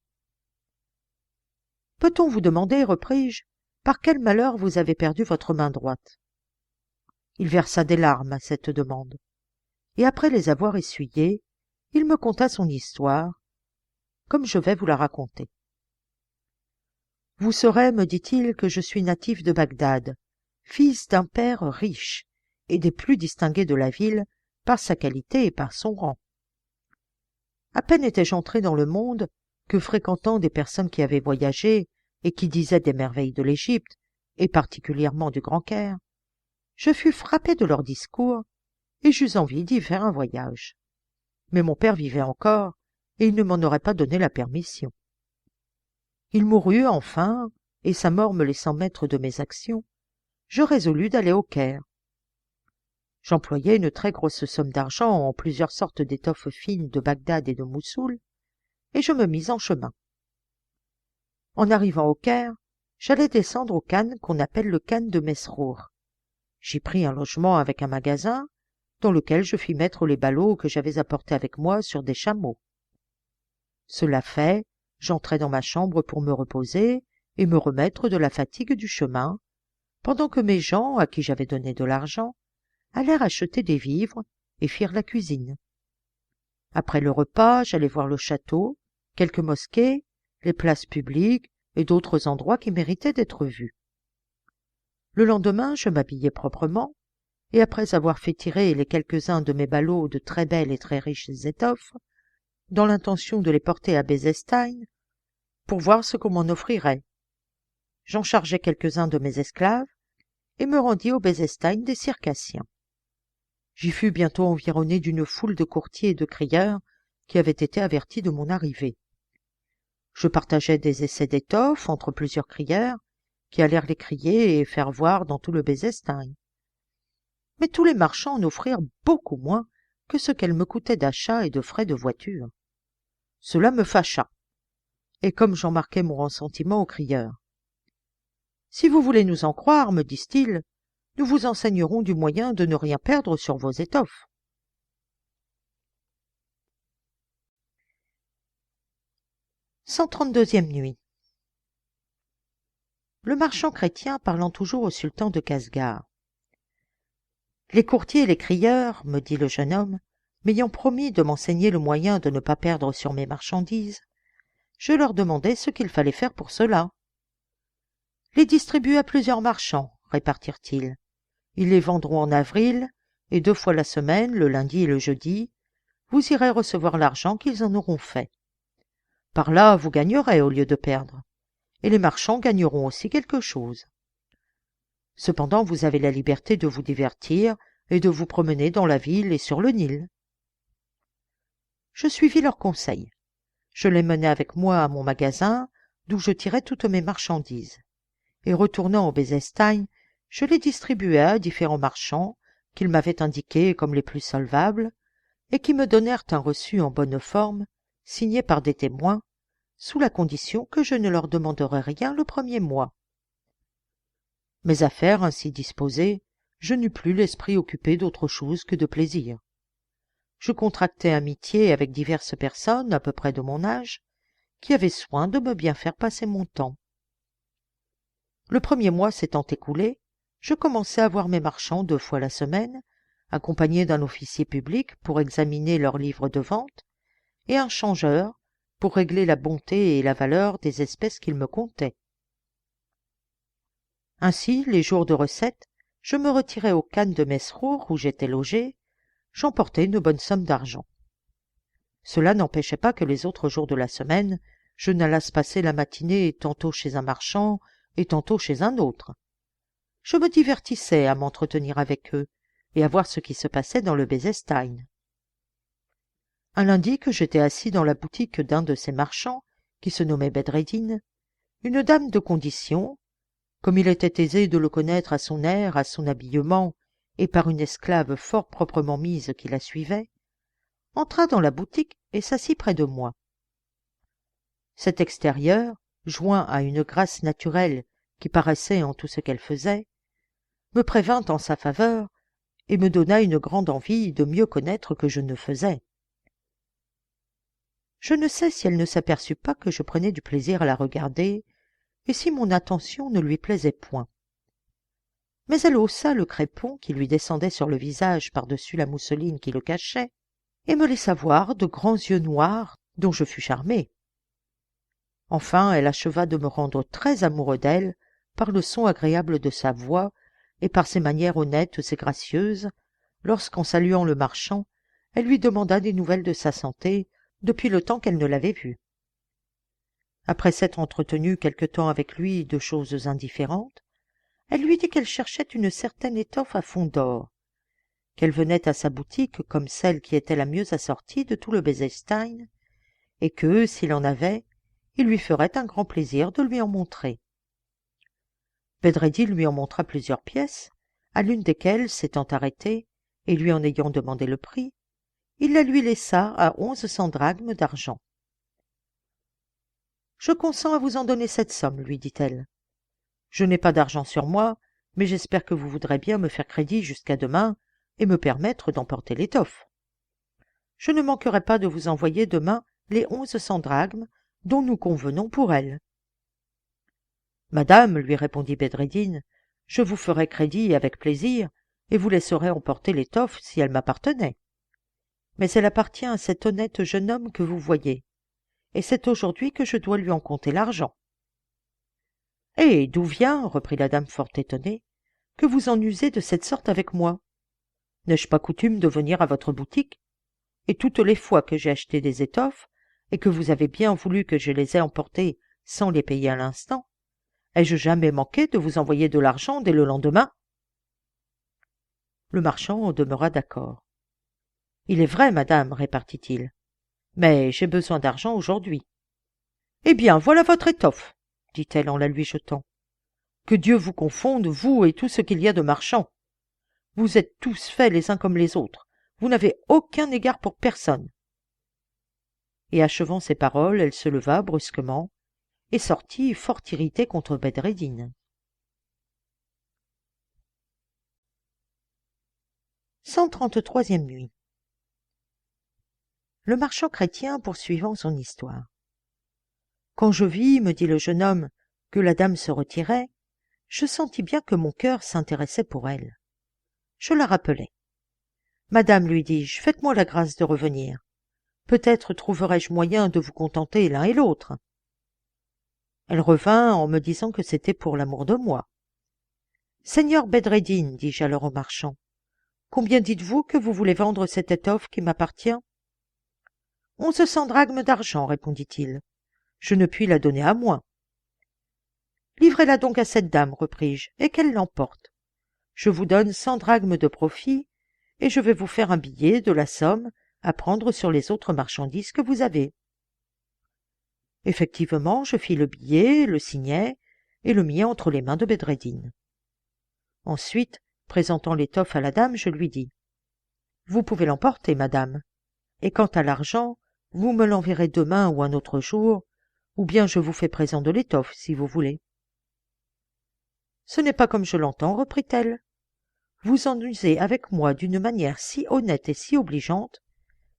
Peut-on vous demander, repris-je, par quel malheur vous avez perdu votre main droite ?» Il versa des larmes à cette demande, et après les avoir essuyées, il me conta son histoire, comme je vais vous la raconter. « Vous saurez, me dit-il, que je suis natif de Bagdad, fils d'un père riche, et des plus distingués de la ville par sa qualité et par son rang. À peine étais-je entré dans le monde que, fréquentant des personnes qui avaient voyagé et qui disaient des merveilles de l'Égypte, et particulièrement du Grand Caire, je fus frappé de leurs discours et j'eus envie d'y faire un voyage. Mais mon père vivait encore et il ne m'en aurait pas donné la permission. Il mourut enfin, et sa mort me laissant maître de mes actions, je résolus d'aller au Caire. J'employai une très grosse somme d'argent en plusieurs sortes d'étoffes fines de Bagdad et de Moussoul, et je me mis en chemin. En arrivant au Caire, j'allais descendre au khan qu'on appelle le khan de Mesrour. J'y pris un logement avec un magasin, dans lequel je fis mettre les ballots que j'avais apportés avec moi sur des chameaux. Cela fait, j'entrai dans ma chambre pour me reposer et me remettre de la fatigue du chemin, pendant que mes gens, à qui j'avais donné de l'argent, allèrent acheter des vivres et firent la cuisine. Après le repas, j'allai voir le château, quelques mosquées, les places publiques et d'autres endroits qui méritaient d'être vus. Le lendemain, je m'habillai proprement, et après avoir fait tirer les quelques-uns de mes ballots de très belles et très riches étoffes, dans l'intention de les porter à Bezestein, pour voir ce qu'on m'en offrirait, j'en chargeai quelques-uns de mes esclaves, et me rendis au Bezestein des Circassiens. J'y fus bientôt environné d'une foule de courtiers et de crieurs qui avaient été avertis de mon arrivée. Je partageai des essais d'étoffes entre plusieurs crieurs, qui allèrent les crier et faire voir dans tout le Bezestein. Mais tous les marchands en offrirent beaucoup moins que ce qu'elles me coûtaient d'achat et de frais de voiture. Cela me fâcha, et comme j'en marquai mon ressentiment aux crieurs. « Si vous voulez nous en croire, me disent-ils, nous vous enseignerons du moyen de ne rien perdre sur vos étoffes. » 132e nuit. Le marchand chrétien parlant toujours au sultan de Casgar. Les courtiers et les crieurs, me dit le jeune homme, m'ayant promis de m'enseigner le moyen de ne pas perdre sur mes marchandises, je leur demandai ce qu'il fallait faire pour cela. Les distribuer à plusieurs marchands, répartirent-ils. Ils les vendront en avril, et 2 fois la semaine, le lundi et le jeudi, vous irez recevoir l'argent qu'ils en auront fait. Par là, vous gagnerez au lieu de perdre, et les marchands gagneront aussi quelque chose. Cependant, vous avez la liberté de vous divertir et de vous promener dans la ville et sur le Nil. Je suivis leurs conseils. Je les menai avec moi à mon magasin, d'où je tirai toutes mes marchandises. Et retournant au Bezestein, je les distribuai à différents marchands qu'ils m'avaient indiqués comme les plus solvables, et qui me donnèrent un reçu en bonne forme, signé par des témoins, sous la condition que je ne leur demanderais rien le 1er mois. Mes affaires ainsi disposées, je n'eus plus l'esprit occupé d'autre chose que de plaisir. Je contractai amitié avec diverses personnes à peu près de mon âge, qui avaient soin de me bien faire passer mon temps. Le 1er mois s'étant écoulé, je commençai à voir mes marchands 2 fois la semaine, accompagné d'un officier public pour examiner leurs livres de vente, et un changeur pour régler la bonté et la valeur des espèces qu'ils me comptaient. Ainsi, les jours de recette, je me retirai au khan de Mesrour où j'étais logé, j'emportai une bonne somme d'argent. Cela n'empêchait pas que les autres jours de la semaine, je n'allasse passer la matinée tantôt chez un marchand et tantôt chez un autre. Je me divertissais à m'entretenir avec eux et à voir ce qui se passait dans le Bezestein. Un lundi que j'étais assis dans la boutique d'un de ces marchands, qui se nommait Bedreddin, une dame de condition, comme il était aisé de le connaître à son air, à son habillement, et par une esclave fort proprement mise qui la suivait, entra dans la boutique et s'assit près de moi. Cet extérieur, joint à une grâce naturelle qui paraissait en tout ce qu'elle faisait, me prévint en sa faveur et me donna une grande envie de mieux connaître que je ne faisais. Je ne sais si elle ne s'aperçut pas que je prenais du plaisir à la regarder, et si mon attention ne lui plaisait point. Mais elle haussa le crépon qui lui descendait sur le visage par-dessus la mousseline qui le cachait, et me laissa voir de grands yeux noirs dont je fus charmé. Enfin, elle acheva de me rendre très amoureux d'elle par le son agréable de sa voix et par ses manières honnêtes et gracieuses, lorsqu'en saluant le marchand, elle lui demanda des nouvelles de sa santé depuis le temps qu'elle ne l'avait vu. Après s'être entretenue quelque temps avec lui de choses indifférentes, elle lui dit qu'elle cherchait une certaine étoffe à fond d'or, qu'elle venait à sa boutique comme celle qui était la mieux assortie de tout le Bezestein, et que, s'il en avait, il lui ferait un grand plaisir de lui en montrer. Bedreddin lui en montra plusieurs pièces, à l'une desquelles, s'étant arrêté, et lui en ayant demandé le prix, il la lui laissa à 1100 drachmes d'argent. « Je consens à vous en donner cette somme, lui dit-elle. Je n'ai pas d'argent sur moi, mais j'espère que vous voudrez bien me faire crédit jusqu'à demain et me permettre d'emporter l'étoffe. Je ne manquerai pas de vous envoyer demain les 1100 drachmes dont nous convenons pour elle. »« Madame, lui répondit Bedreddin, je vous ferai crédit avec plaisir et vous laisserai emporter l'étoffe si elle m'appartenait. Mais elle appartient à cet honnête jeune homme que vous voyez, et c'est aujourd'hui que je dois lui en compter l'argent. »« Et d'où vient, reprit la dame fort étonnée, que vous en usez de cette sorte avec moi? N'ai-je pas coutume de venir à votre boutique? Et toutes les fois que j'ai acheté des étoffes, et que vous avez bien voulu que je les ai emportées sans les payer à l'instant, ai-je jamais manqué de vous envoyer de l'argent dès le lendemain? » Le marchand demeura d'accord. « Il est vrai, madame, répartit-il, mais j'ai besoin d'argent aujourd'hui. »« Eh bien, voilà votre étoffe, dit-elle en la lui jetant. Que Dieu vous confonde, vous et tout ce qu'il y a de marchands. Vous êtes tous faits les uns comme les autres. Vous n'avez aucun égard pour personne. » Et achevant ces paroles, elle se leva brusquement et sortit fort irritée contre Bedreddin. 133e nuit. Le marchand chrétien poursuivant son histoire. Quand je vis, me dit le jeune homme, que la dame se retirait, je sentis bien que mon cœur s'intéressait pour elle. Je la rappelai. « Madame, lui dis-je, faites-moi la grâce de revenir. Peut-être trouverai-je moyen de vous contenter l'un et l'autre. » Elle revint en me disant que c'était pour l'amour de moi. « Seigneur Bedreddin, dis-je alors au marchand, combien dites-vous que vous voulez vendre cette étoffe qui m'appartient ? » 1100 drachmes d'argent, répondit-il. Je ne puis la donner à moins. Livrez-la donc à cette dame, repris-je, et qu'elle l'emporte. Je vous donne 100 drachmes de profit, et je vais vous faire un billet de la somme à prendre sur les autres marchandises que vous avez. Effectivement, je fis le billet, le signai, et le mis entre les mains de Bedreddin. Ensuite, présentant l'étoffe à la dame, je lui dis « Vous pouvez l'emporter, madame, et quant à l'argent, vous me l'enverrez demain ou un autre jour, ou bien je vous fais présent de l'étoffe, si vous voulez. »« Ce n'est pas comme je l'entends, reprit-elle. Vous en usez avec moi d'une manière si honnête et si obligeante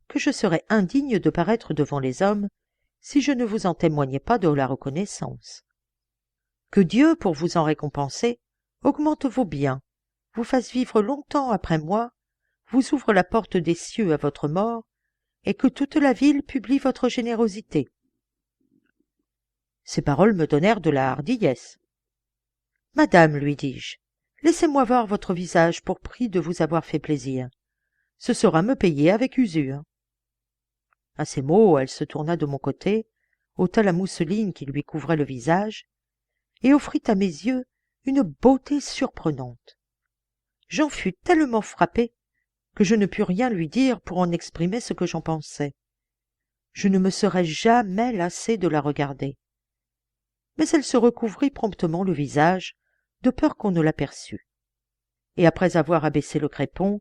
que je serais indigne de paraître devant les hommes si je ne vous en témoignais pas de la reconnaissance. Que Dieu, pour vous en récompenser, augmente vos biens, vous fasse vivre longtemps après moi, vous ouvre la porte des cieux à votre mort, et que toute la ville publie votre générosité. » Ces paroles me donnèrent de la hardiesse. « Madame, lui dis-je, laissez-moi voir votre visage pour prix de vous avoir fait plaisir. Ce sera me payer avec usure. » À ces mots, elle se tourna de mon côté, ôta la mousseline qui lui couvrait le visage, et offrit à mes yeux une beauté surprenante. J'en fus tellement frappé que je ne pus rien lui dire pour en exprimer ce que j'en pensais. Je ne me serais jamais lassé de la regarder. Mais elle se recouvrit promptement le visage, de peur qu'on ne l'aperçût. Et après avoir abaissé le crépon,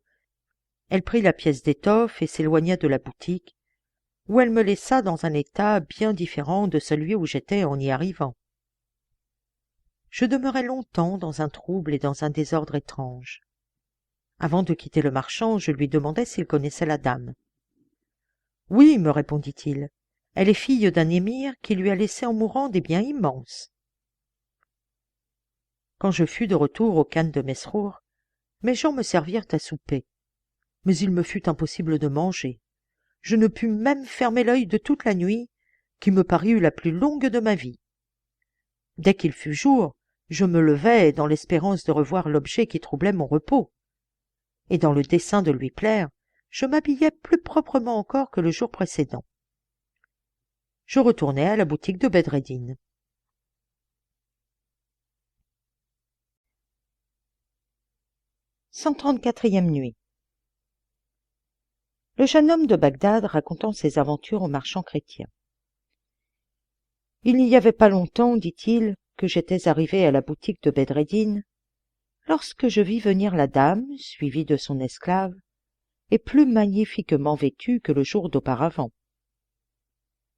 elle prit la pièce d'étoffe et s'éloigna de la boutique, où elle me laissa dans un état bien différent de celui où j'étais en y arrivant. Je demeurai longtemps dans un trouble et dans un désordre étrange. Avant de quitter le marchand, je lui demandai s'il connaissait la dame. « Oui, me répondit-il, elle est fille d'un émir qui lui a laissé en mourant des biens immenses. » Quand je fus de retour au khan de Mesrour, mes gens me servirent à souper. Mais il me fut impossible de manger. Je ne pus même fermer l'œil de toute la nuit, qui me parut la plus longue de ma vie. Dès qu'il fut jour, je me levai dans l'espérance de revoir l'objet qui troublait mon repos. Et dans le dessein de lui plaire, je m'habillai plus proprement encore que le jour précédent. Je retournai à la boutique de Bedreddin. « 134e nuit. Le jeune homme de Bagdad racontant ses aventures au marchand chrétien. « Il n'y avait pas longtemps, dit-il, que j'étais arrivé à la boutique de Bedreddin, lorsque je vis venir la dame, suivie de son esclave, et plus magnifiquement vêtue que le jour d'auparavant.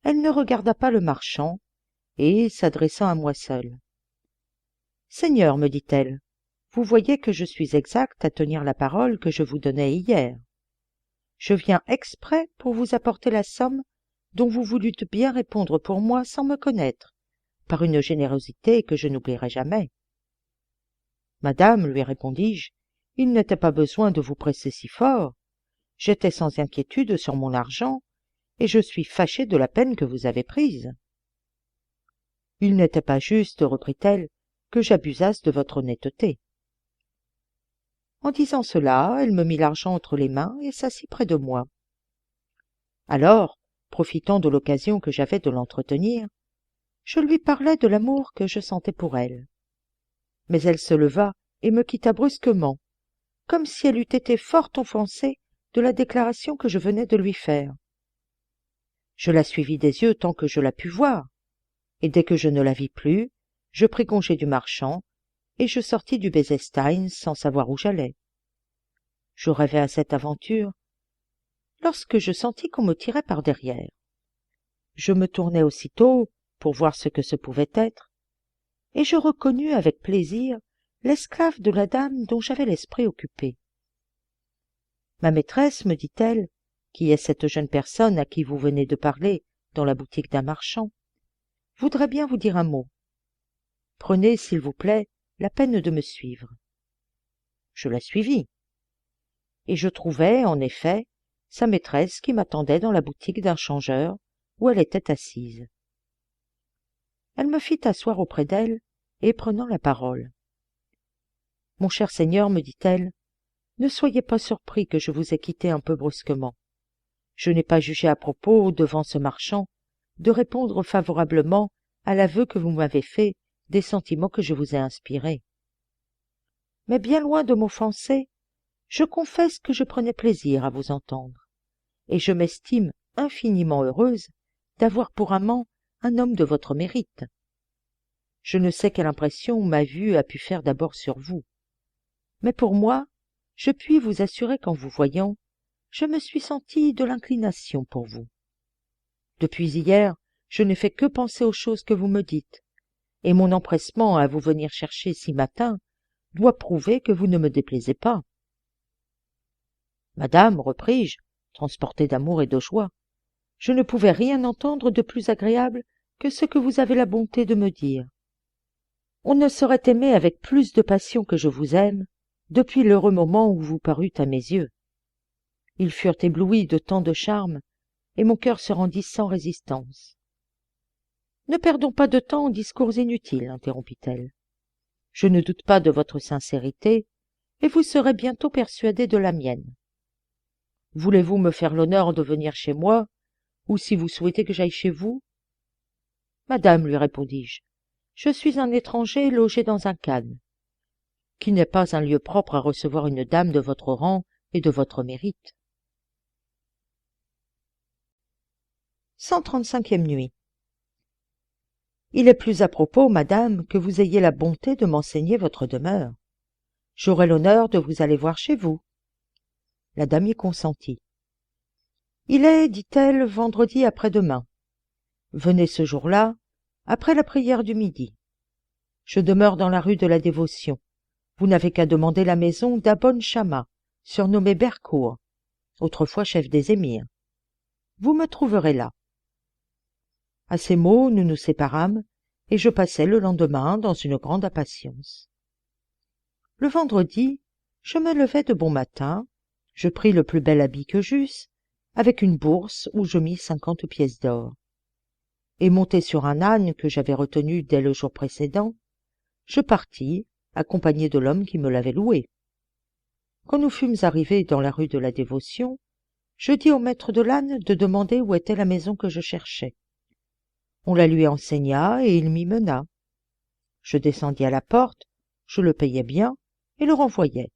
Elle ne regarda pas le marchand, et, s'adressant à moi seule, « Seigneur, me dit-elle, vous voyez que je suis exacte à tenir la parole que je vous donnai hier. Je viens exprès pour vous apporter la somme dont vous voulûtes bien répondre pour moi sans me connaître, par une générosité que je n'oublierai jamais. » Madame, lui répondis-je, il n'était pas besoin de vous presser si fort. J'étais sans inquiétude sur mon argent, et je suis fâchée de la peine que vous avez prise. Il n'était pas juste, reprit-elle, que j'abusasse de votre honnêteté. En disant cela, elle me mit l'argent entre les mains et s'assit près de moi. Alors, profitant de l'occasion que j'avais de l'entretenir, je lui parlai de l'amour que je sentais pour elle. Mais elle se leva et me quitta brusquement, comme si elle eût été fort offensée de la déclaration que je venais de lui faire. Je la suivis des yeux tant que je la pus voir, et dès que je ne la vis plus, je pris congé du marchand, et je sortis du Bezestein sans savoir où j'allais. Je rêvais à cette aventure, lorsque je sentis qu'on me tirait par derrière. Je me tournai aussitôt pour voir ce que ce pouvait être, et je reconnus avec plaisir l'esclave de la dame dont j'avais l'esprit occupé. « Ma maîtresse, me dit-elle, qui est cette jeune personne à qui vous venez de parler dans la boutique d'un marchand, voudrait bien vous dire un mot. Prenez, s'il vous plaît, la peine de me suivre. » Je la suivis, et je trouvai, en effet, sa maîtresse qui m'attendait dans la boutique d'un changeur où elle était assise. Elle me fit asseoir auprès d'elle, et prenant la parole. « Mon cher seigneur, me dit-elle, ne soyez pas surpris que je vous ai quitté un peu brusquement. Je n'ai pas jugé à propos, devant ce marchand, de répondre favorablement à l'aveu que vous m'avez fait des sentiments que je vous ai inspirés. Mais bien loin de m'offenser, je confesse que je prenais plaisir à vous entendre, et je m'estime infiniment heureuse d'avoir pour amant un homme de votre mérite. Je ne sais quelle impression ma vue a pu faire d'abord sur vous, mais pour moi, je puis vous assurer qu'en vous voyant, je me suis senti de l'inclination pour vous. Depuis hier, je n'ai fait que penser aux choses que vous me dites, et mon empressement à vous venir chercher si matin doit prouver que vous ne me déplaisez pas. Madame, repris-je, transporté d'amour et de joie, je ne pouvais rien entendre de plus agréable que ce que vous avez la bonté de me dire. On ne saurait aimer avec plus de passion que je vous aime depuis l'heureux moment où vous parûtes à mes yeux. Ils furent éblouis de tant de charmes, et mon cœur se rendit sans résistance. « Ne perdons pas de temps en discours inutiles, interrompit-elle. Je ne doute pas de votre sincérité, et vous serez bientôt persuadé de la mienne. Voulez-vous me faire l'honneur de venir chez moi, ou si vous souhaitez que j'aille chez vous? »« Madame, lui répondis-je, je suis un étranger logé dans un khan, qui n'est pas un lieu propre à recevoir une dame de votre rang et de votre mérite. 135e nuit. Il est plus à propos, madame, que vous ayez la bonté de m'enseigner votre demeure. J'aurai l'honneur de vous aller voir chez vous. La dame y consentit. Il est, dit-elle, vendredi après-demain. Venez ce jour-là, après la prière du midi. Je demeure dans la rue de la Dévotion. Vous n'avez qu'à demander la maison d'Abon Chama, surnommé Bercourt, autrefois chef des émirs. Vous me trouverez là. À ces mots, nous nous séparâmes, et je passai le lendemain dans une grande impatience. Le vendredi, je me levai de bon matin, je pris le plus bel habit que j'eusse, avec une bourse où je mis 50 pièces d'or. Et monté sur un âne que j'avais retenu dès le jour précédent, je partis, accompagné de l'homme qui me l'avait loué. Quand nous fûmes arrivés dans la rue de la Dévotion, je dis au maître de l'âne de demander où était la maison que je cherchais. On la lui enseigna et il m'y mena. Je descendis à la porte, je le payai bien et le renvoyai,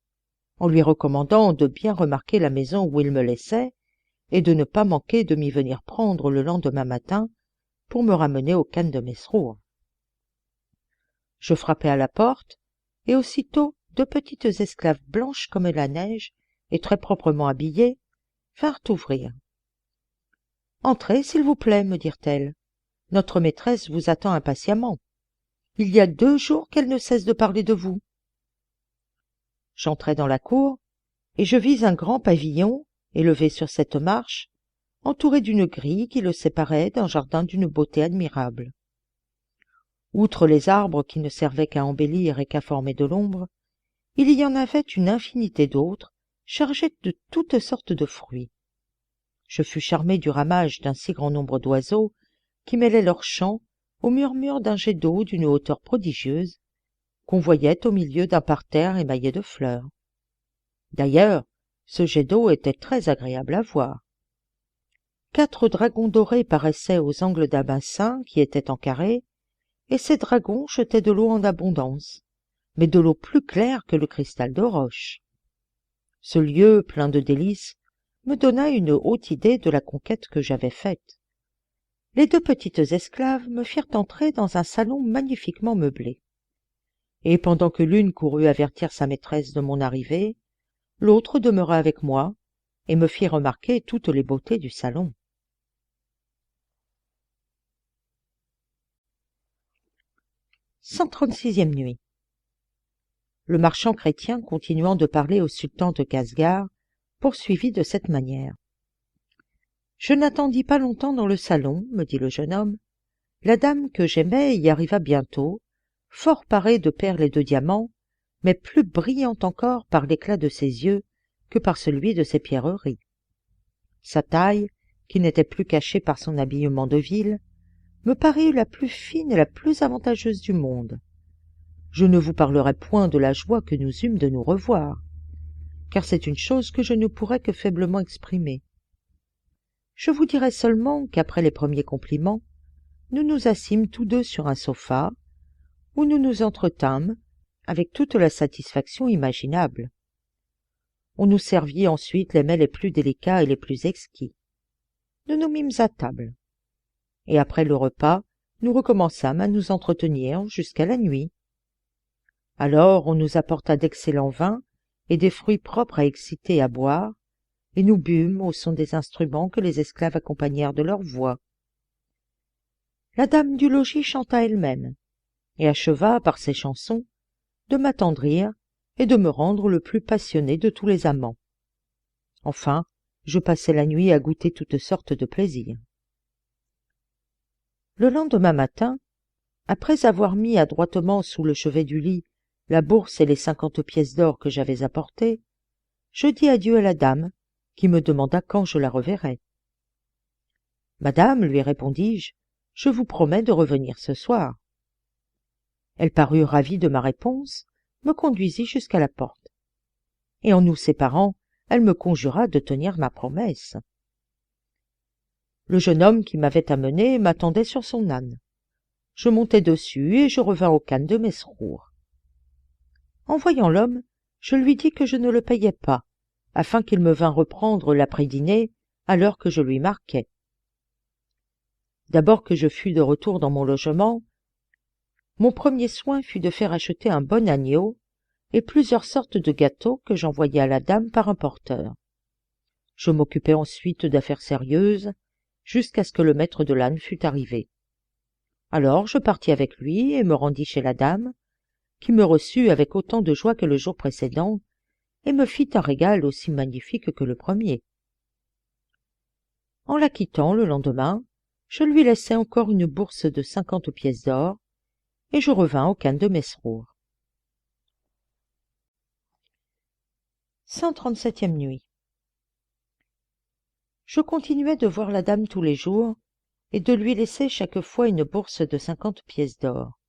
en lui recommandant de bien remarquer la maison où il me laissait et de ne pas manquer de m'y venir prendre le lendemain matin pour me ramener au khan de Mesrour. Je frappai à la porte, et aussitôt 2 petites esclaves blanches comme la neige et très proprement habillées vinrent ouvrir. « Entrez, s'il vous plaît, me dirent-elles. Notre maîtresse vous attend impatiemment. Il y a 2 jours qu'elle ne cesse de parler de vous. » J'entrai dans la cour, et je vis un grand pavillon, élevé sur 7 marches, entouré d'une grille qui le séparait d'un jardin d'une beauté admirable. Outre les arbres qui ne servaient qu'à embellir et qu'à former de l'ombre, il y en avait une infinité d'autres, chargés de toutes sortes de fruits. Je fus charmé du ramage d'un si grand nombre d'oiseaux qui mêlaient leurs chants au murmure d'un jet d'eau d'une hauteur prodigieuse, qu'on voyait au milieu d'un parterre émaillé de fleurs. D'ailleurs, ce jet d'eau était très agréable à voir. 4 dragons dorés paraissaient aux angles d'un bassin qui était en carré, et ces dragons jetaient de l'eau en abondance, mais de l'eau plus claire que le cristal de roche. Ce lieu plein de délices me donna une haute idée de la conquête que j'avais faite. Les 2 petites esclaves me firent entrer dans un salon magnifiquement meublé. Et pendant que l'une courut avertir sa maîtresse de mon arrivée, l'autre demeura avec moi et me fit remarquer toutes les beautés du salon. 136e nuit. Le marchand chrétien, continuant de parler au sultan de Casgar, poursuivit de cette manière. « Je n'attendis pas longtemps dans le salon, me dit le jeune homme. La dame que j'aimais y arriva bientôt, fort parée de perles et de diamants, mais plus brillante encore par l'éclat de ses yeux que par celui de ses pierreries. Sa taille, qui n'était plus cachée par son habillement de ville, me parut la plus fine et la plus avantageuse du monde. Je ne vous parlerai point de la joie que nous eûmes de nous revoir, car c'est une chose que je ne pourrais que faiblement exprimer. Je vous dirai seulement qu'après les premiers compliments, nous nous assîmes tous 2 sur un sofa, où nous nous entretînmes avec toute la satisfaction imaginable. On nous servit ensuite les mets les plus délicats et les plus exquis. Nous nous mîmes à table, et après le repas, nous recommençâmes à nous entretenir jusqu'à la nuit. Alors on nous apporta d'excellents vins et des fruits propres à exciter et à boire, et nous bûmes au son des instruments que les esclaves accompagnèrent de leurs voix. La dame du logis chanta elle-même, et acheva par ses chansons de m'attendrir et de me rendre le plus passionné de tous les amants. Enfin, je passai la nuit à goûter toutes sortes de plaisirs. Le lendemain matin, après avoir mis adroitement sous le chevet du lit la bourse et les 50 pièces d'or que j'avais apportées, je dis adieu à la dame, qui me demanda quand je la reverrais. « Madame, lui répondis-je, je vous promets de revenir ce soir. » Elle parut ravie de ma réponse, me conduisit jusqu'à la porte, et en nous séparant, elle me conjura de tenir ma promesse. Le jeune homme qui m'avait amené m'attendait sur son âne. Je montai dessus et je revins au khan de Mesrour. En voyant l'homme, je lui dis que je ne le payais pas, afin qu'il me vînt reprendre l'après-dîner à l'heure que je lui marquais. D'abord que je fus de retour dans mon logement, mon premier soin fut de faire acheter un bon agneau et plusieurs sortes de gâteaux que j'envoyai à la dame par un porteur. Je m'occupai ensuite d'affaires sérieuses, jusqu'à ce que le maître de l'âne fût arrivé. Alors je partis avec lui et me rendis chez la dame, qui me reçut avec autant de joie que le jour précédent, et me fit un régal aussi magnifique que le premier. En la quittant le lendemain, je lui laissai encore une bourse de 50 pièces d'or, et je revins au khan de Mesrour. 137e nuit. Je continuais de voir la dame tous les jours, et de lui laisser chaque fois une bourse de 50 pièces d'or,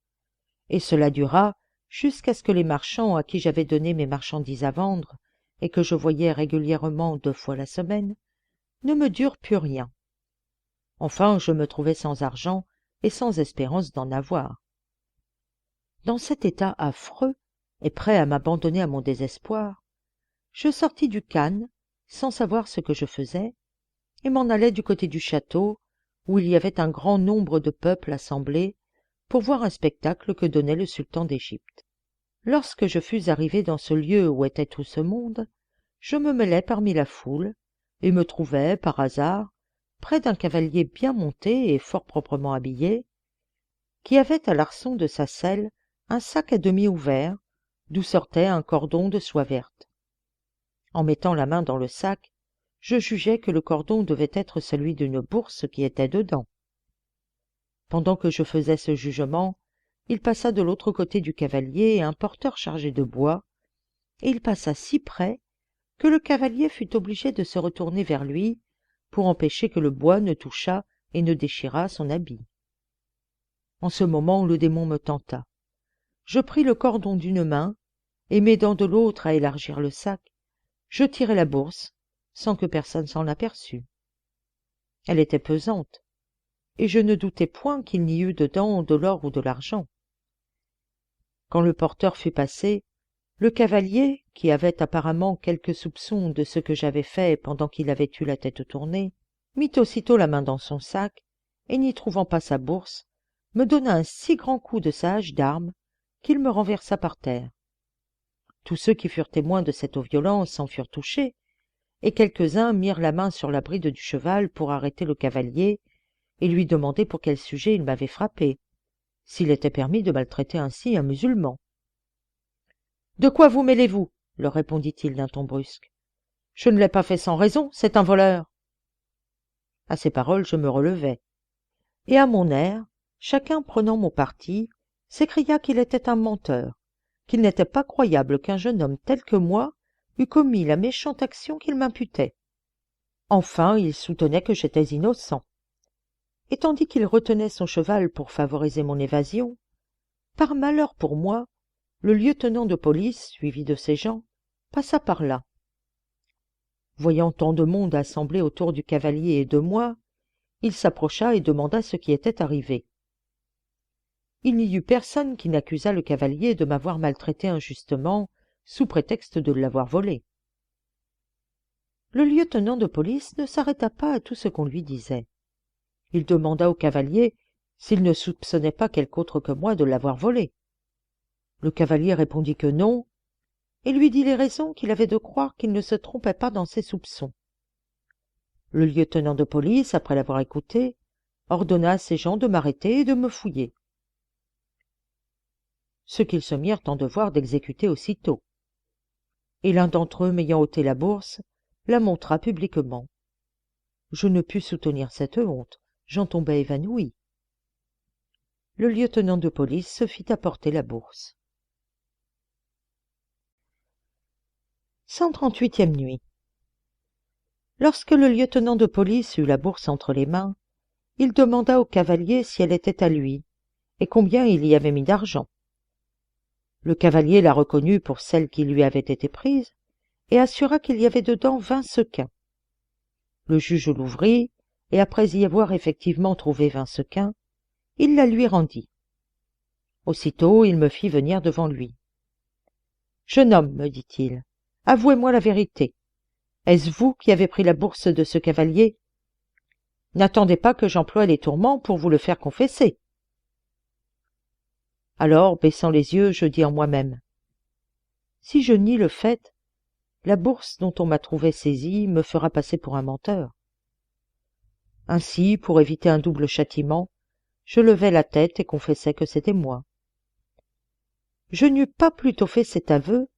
et cela dura jusqu'à ce que les marchands à qui j'avais donné mes marchandises à vendre, et que je voyais régulièrement 2 fois la semaine, ne me durent plus rien. Enfin, je me trouvais sans argent et sans espérance d'en avoir. Dans cet état affreux, et prêt à m'abandonner à mon désespoir, je sortis du khan, sans savoir ce que je faisais, et m'en allai du côté du château, où il y avait un grand nombre de peuple assemblé pour voir un spectacle que donnait le sultan d'Égypte. Lorsque je fus arrivé dans ce lieu où était tout ce monde, je me mêlai parmi la foule, et me trouvai, par hasard, près d'un cavalier bien monté et fort proprement habillé, qui avait à l'arçon de sa selle un sac à demi ouvert, d'où sortait un cordon de soie verte. En mettant la main dans le sac, je jugeai que le cordon devait être celui d'une bourse qui était dedans. Pendant que je faisais ce jugement, il passa de l'autre côté du cavalier un porteur chargé de bois, et il passa si près que le cavalier fut obligé de se retourner vers lui pour empêcher que le bois ne touchât et ne déchirât son habit. En ce moment, le démon me tenta. Je pris le cordon d'une main, et m'aidant de l'autre à élargir le sac, je tirai la bourse, sans que personne s'en aperçût. Elle était pesante, et je ne doutais point qu'il n'y eût dedans de l'or ou de l'argent. Quand le porteur fut passé, le cavalier, qui avait apparemment quelques soupçons de ce que j'avais fait pendant qu'il avait eu la tête tournée, mit aussitôt la main dans son sac, et n'y trouvant pas sa bourse, me donna un si grand coup de sa hache d'arme qu'il me renversa par terre. Tous ceux qui furent témoins de cette violence en furent touchés, et quelques-uns mirent la main sur la bride du cheval pour arrêter le cavalier et lui demander pour quel sujet il m'avait frappé, s'il était permis de maltraiter ainsi un musulman. « De quoi vous mêlez-vous » leur répondit-il d'un ton brusque. « Je ne l'ai pas fait sans raison, c'est un voleur. » À ces paroles, je me relevai, et à mon air, chacun prenant mon parti, s'écria qu'il était un menteur, qu'il n'était pas croyable qu'un jeune homme tel que moi eût commis la méchante action qu'il m'imputait. Enfin, il soutenait que j'étais innocent. Et tandis qu'il retenait son cheval pour favoriser mon évasion, par malheur pour moi, le lieutenant de police, suivi de ses gens, passa par là. Voyant tant de monde assemblé autour du cavalier et de moi, il s'approcha et demanda ce qui était arrivé. Il n'y eut personne qui n'accusât le cavalier de m'avoir maltraité injustement sous prétexte de l'avoir volé. Le lieutenant de police ne s'arrêta pas à tout ce qu'on lui disait. Il demanda au cavalier s'il ne soupçonnait pas quelque autre que moi de l'avoir volé. Le cavalier répondit que non, et lui dit les raisons qu'il avait de croire qu'il ne se trompait pas dans ses soupçons. Le lieutenant de police, après l'avoir écouté, ordonna à ses gens de m'arrêter et de me fouiller. Ce qu'ils se mirent en devoir d'exécuter aussitôt. Et l'un d'entre eux, m'ayant ôté la bourse, la montra publiquement. Je ne pus soutenir cette honte, j'en tombai évanoui. Le lieutenant de police se fit apporter la bourse. 138e nuit. Lorsque le lieutenant de police eut la bourse entre les mains, il demanda au cavalier si elle était à lui, et combien il y avait mis d'argent. Le cavalier la reconnut pour celle qui lui avait été prise, et assura qu'il y avait dedans 20 sequins. Le juge l'ouvrit, et après y avoir effectivement trouvé 20 sequins, il la lui rendit. Aussitôt, il me fit venir devant lui. « Jeune homme, me dit-il, avouez-moi la vérité. Est-ce vous qui avez pris la bourse de ce cavalier? N'attendez pas que j'emploie les tourments pour vous le faire confesser. » Alors, baissant les yeux, je dis en moi-même. Si je nie le fait, la bourse dont on m'a trouvé saisie me fera passer pour un menteur. Ainsi, pour éviter un double châtiment, je levai la tête et confessai que c'était moi. Je n'eus pas plutôt fait cet aveu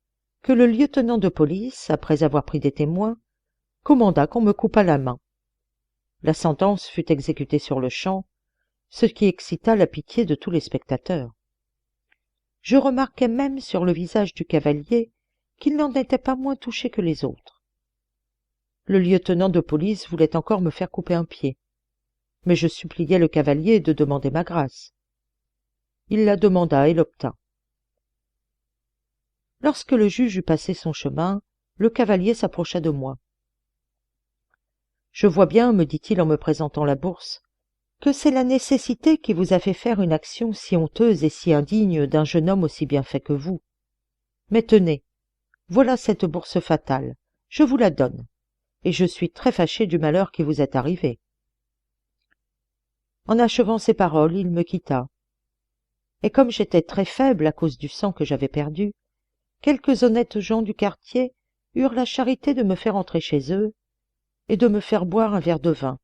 que le lieutenant de police, après avoir pris des témoins, commanda qu'on me coupât la main. La sentence fut exécutée sur-le-champ, ce qui excita la pitié de tous les spectateurs. Je remarquai même sur le visage du cavalier qu'il n'en était pas moins touché que les autres. Le lieutenant de police voulait encore me faire couper un pied, mais je suppliai le cavalier de demander ma grâce. Il la demanda et l'obtint. Lorsque le juge eut passé son chemin, le cavalier s'approcha de moi. « Je vois bien, me dit-il en me présentant la bourse, que c'est la nécessité qui vous a fait faire une action si honteuse et si indigne d'un jeune homme aussi bien fait que vous. Mais tenez, voilà cette bourse fatale, je vous la donne, et je suis très fâché du malheur qui vous est arrivé. » En achevant ces paroles, il me quitta. Et comme j'étais très faible à cause du sang que j'avais perdu, quelques honnêtes gens du quartier eurent la charité de me faire entrer chez eux, et de me faire boire un verre de vin.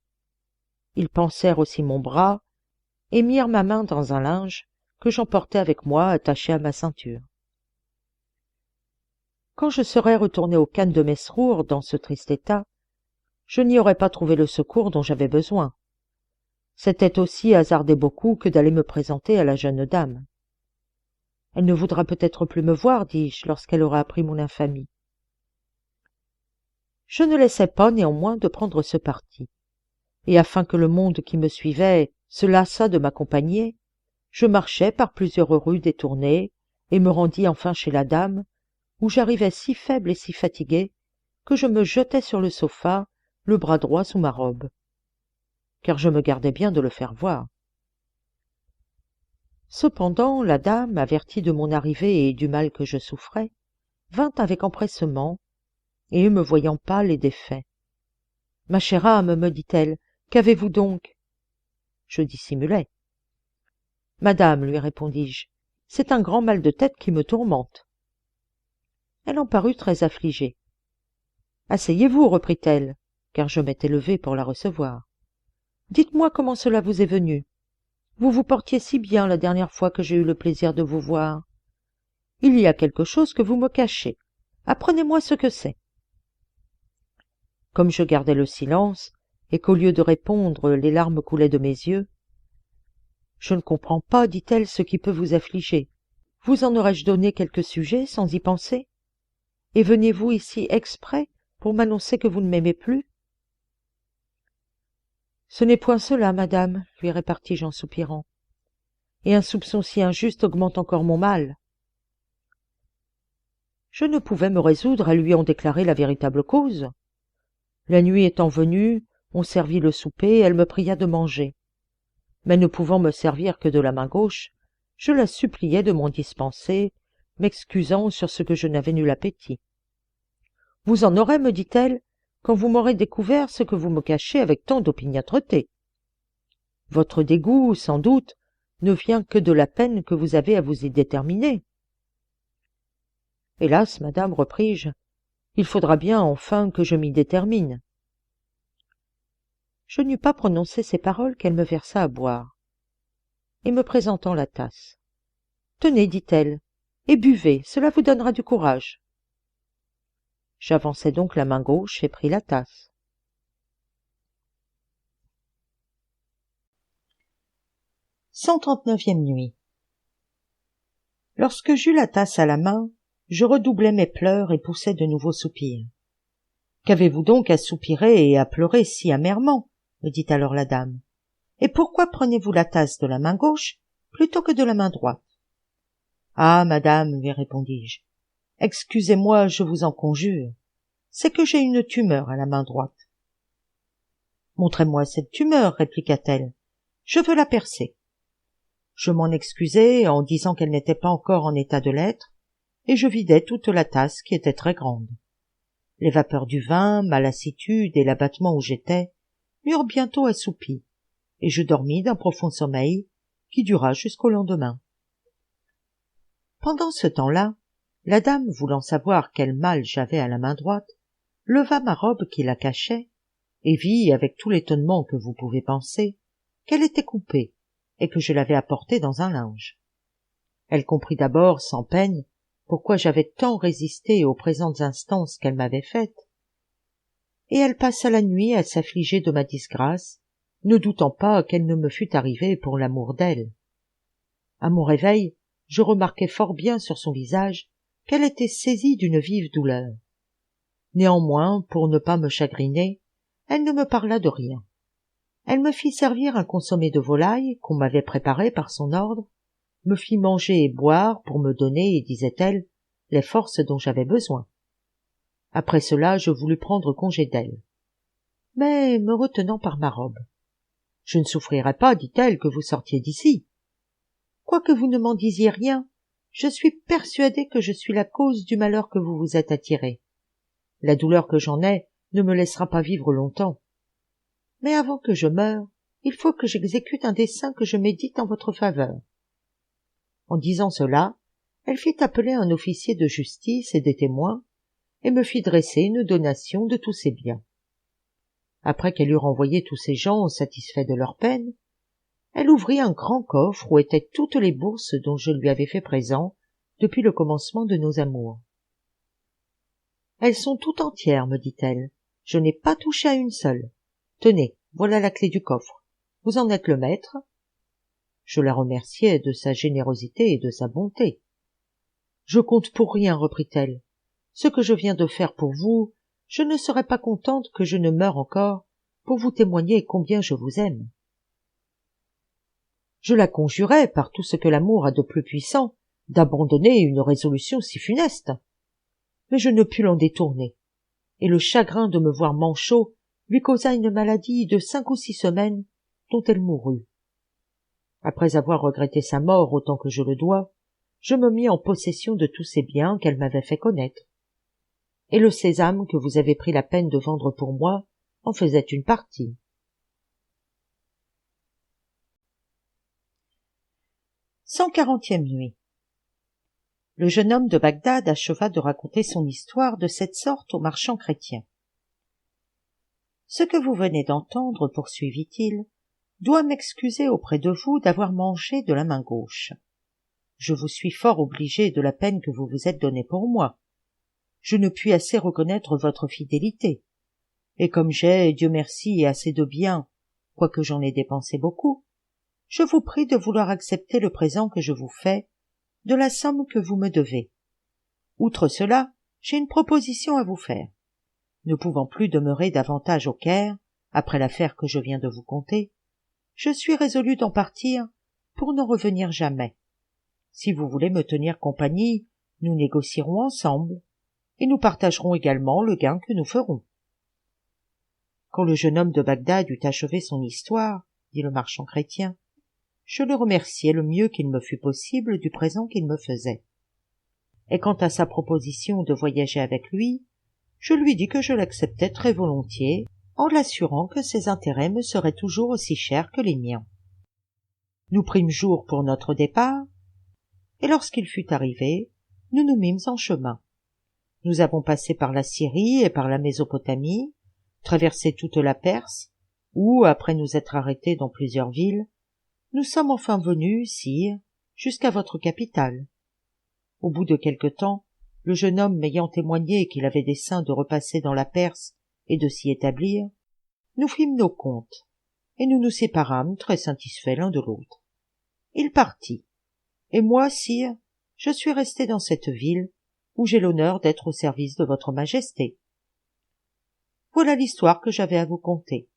Ils pansèrent aussi mon bras et mirent ma main dans un linge que j'emportais avec moi attaché à ma ceinture. Quand je serais retourné au khan de Mesrour dans ce triste état, je n'y aurais pas trouvé le secours dont j'avais besoin. C'était aussi hasarder beaucoup que d'aller me présenter à la jeune dame. Elle ne voudra peut-être plus me voir, dis-je, lorsqu'elle aura appris mon infamie. Je ne laissais pas néanmoins de prendre ce parti, et afin que le monde qui me suivait se lassât de m'accompagner, je marchai par plusieurs rues détournées et me rendis enfin chez la dame, où j'arrivai si faible et si fatigué que je me jetai sur le sofa, le bras droit sous ma robe, car je me gardais bien de le faire voir. Cependant, la dame, avertie de mon arrivée et du mal que je souffrais, vint avec empressement, et me voyant pâle et défait. « Ma chère âme, me dit-elle, qu'avez-vous donc ?» Je dissimulai. « Madame, lui répondis-je, c'est un grand mal de tête qui me tourmente. » Elle en parut très affligée. « Asseyez-vous, reprit-elle, car je m'étais levé pour la recevoir. Dites-moi comment cela vous est venu. Vous vous portiez si bien la dernière fois que j'ai eu le plaisir de vous voir. Il y a quelque chose que vous me cachez. Apprenez-moi ce que c'est. » Comme je gardais le silence, et qu'au lieu de répondre, les larmes coulaient de mes yeux, « Je ne comprends pas, dit-elle, ce qui peut vous affliger. Vous en aurais-je donné quelque sujet sans y penser? Et venez-vous ici exprès pour m'annoncer que vous ne m'aimez plus? » « Ce n'est point cela, madame, lui repartis-je en soupirant, et un soupçon si injuste augmente encore mon mal. » Je ne pouvais me résoudre à lui en déclarer la véritable cause. La nuit étant venue, on servit le souper, elle me pria de manger. Mais ne pouvant me servir que de la main gauche, je la suppliai de m'en dispenser, m'excusant sur ce que je n'avais nul appétit. « Vous en aurez, me dit-elle, quand vous m'aurez découvert ce que vous me cachez avec tant d'opiniâtreté. Votre dégoût, sans doute, ne vient que de la peine que vous avez à vous y déterminer. » « Hélas, madame, repris-je, il faudra bien enfin que je m'y détermine. » Je n'eus pas prononcé ces paroles qu'elle me versa à boire, et me présentant la tasse. « Tenez, dit-elle, et buvez, cela vous donnera du courage. » J'avançai donc la main gauche et pris la tasse. 139e nuit. Lorsque j'eus la tasse à la main, je redoublai mes pleurs et poussai de nouveaux soupirs. « Qu'avez-vous donc à soupirer et à pleurer si amèrement ?» me dit alors la dame. « Et pourquoi prenez-vous la tasse de la main gauche plutôt que de la main droite ?»« Ah, madame, lui répondis-je, excusez-moi, je vous en conjure, c'est que j'ai une tumeur à la main droite. »« Montrez-moi cette tumeur, répliqua-t-elle, je veux la percer. » Je m'en excusai en disant qu'elle n'était pas encore en état de l'être, et je vidai toute la tasse qui était très grande. Les vapeurs du vin, ma lassitude et l'abattement où j'étais m'eurent bientôt assoupi, et je dormis d'un profond sommeil qui dura jusqu'au lendemain. Pendant ce temps-là, la dame, voulant savoir quel mal j'avais à la main droite, leva ma robe qui la cachait, et vit, avec tout l'étonnement que vous pouvez penser, qu'elle était coupée, et que je l'avais apportée dans un linge. Elle comprit d'abord, sans peine, pourquoi j'avais tant résisté aux présentes instances qu'elle m'avait faites, et elle passa la nuit à s'affliger de ma disgrâce, ne doutant pas qu'elle ne me fût arrivée pour l'amour d'elle. À mon réveil, je remarquai fort bien sur son visage qu'elle était saisie d'une vive douleur. Néanmoins, pour ne pas me chagriner, elle ne me parla de rien. Elle me fit servir un consommé de volaille qu'on m'avait préparé par son ordre, me fit manger et boire pour me donner, disait-elle, les forces dont j'avais besoin. Après cela, je voulus prendre congé d'elle, mais me retenant par ma robe. « Je ne souffrirai pas, dit-elle, que vous sortiez d'ici. Quoique vous ne m'en disiez rien, je suis persuadée que je suis la cause du malheur que vous vous êtes attiré. La douleur que j'en ai ne me laissera pas vivre longtemps. Mais avant que je meure, il faut que j'exécute un dessein que je médite en votre faveur. » En disant cela, elle fit appeler un officier de justice et des témoins, et me fit dresser une donation de tous ses biens. Après qu'elle eut renvoyé tous ces gens satisfaits de leur peine, elle ouvrit un grand coffre où étaient toutes les bourses dont je lui avais fait présent depuis le commencement de nos amours. « Elles sont tout entières, me dit-elle. Je n'ai pas touché à une seule. Tenez, voilà la clé du coffre. Vous en êtes le maître. » Je la remerciai de sa générosité et de sa bonté. « Je compte pour rien, reprit-elle. Ce que je viens de faire pour vous, je ne serais pas contente que je ne meure encore pour vous témoigner combien je vous aime. » Je la conjurai, par tout ce que l'amour a de plus puissant, d'abandonner une résolution si funeste. Mais je ne pus l'en détourner, et le chagrin de me voir manchot lui causa une maladie de 5 ou 6 semaines dont elle mourut. Après avoir regretté sa mort autant que je le dois, je me mis en possession de tous ces biens qu'elle m'avait fait connaître. Et le sésame que vous avez pris la peine de vendre pour moi en faisait une partie. 140e nuit. Le jeune homme de Bagdad acheva de raconter son histoire de cette sorte au marchand chrétien. « Ce que vous venez d'entendre, poursuivit-il, doit m'excuser auprès de vous d'avoir mangé de la main gauche. Je vous suis fort obligé de la peine que vous vous êtes donnée pour moi. Je ne puis assez reconnaître votre fidélité. Et comme j'ai, Dieu merci, assez de biens, quoique j'en ai dépensé beaucoup, je vous prie de vouloir accepter le présent que je vous fais de la somme que vous me devez. Outre cela, j'ai une proposition à vous faire. Ne pouvant plus demeurer davantage au Caire, après l'affaire que je viens de vous conter, je suis résolu d'en partir pour n'en revenir jamais. Si vous voulez me tenir compagnie, nous négocierons ensemble, et nous partagerons également le gain que nous ferons. » Quand le jeune homme de Bagdad eut achevé son histoire, dit le marchand chrétien, je le remerciai le mieux qu'il me fut possible du présent qu'il me faisait. Et quant à sa proposition de voyager avec lui, je lui dis que je l'acceptais très volontiers, en l'assurant que ses intérêts me seraient toujours aussi chers que les miens. Nous prîmes jour pour notre départ, et lorsqu'il fut arrivé, nous nous mîmes en chemin. Nous avons passé par la Syrie et par la Mésopotamie, traversé toute la Perse, où, après nous être arrêtés dans plusieurs villes, nous sommes enfin venus, sire, jusqu'à votre capitale. Au bout de quelque temps, le jeune homme m'ayant témoigné qu'il avait dessein de repasser dans la Perse et de s'y établir, nous fîmes nos comptes, et nous nous séparâmes très satisfaits l'un de l'autre. Il partit, et moi, sire, je suis resté dans cette ville, où j'ai l'honneur d'être au service de votre majesté. Voilà l'histoire que j'avais à vous conter.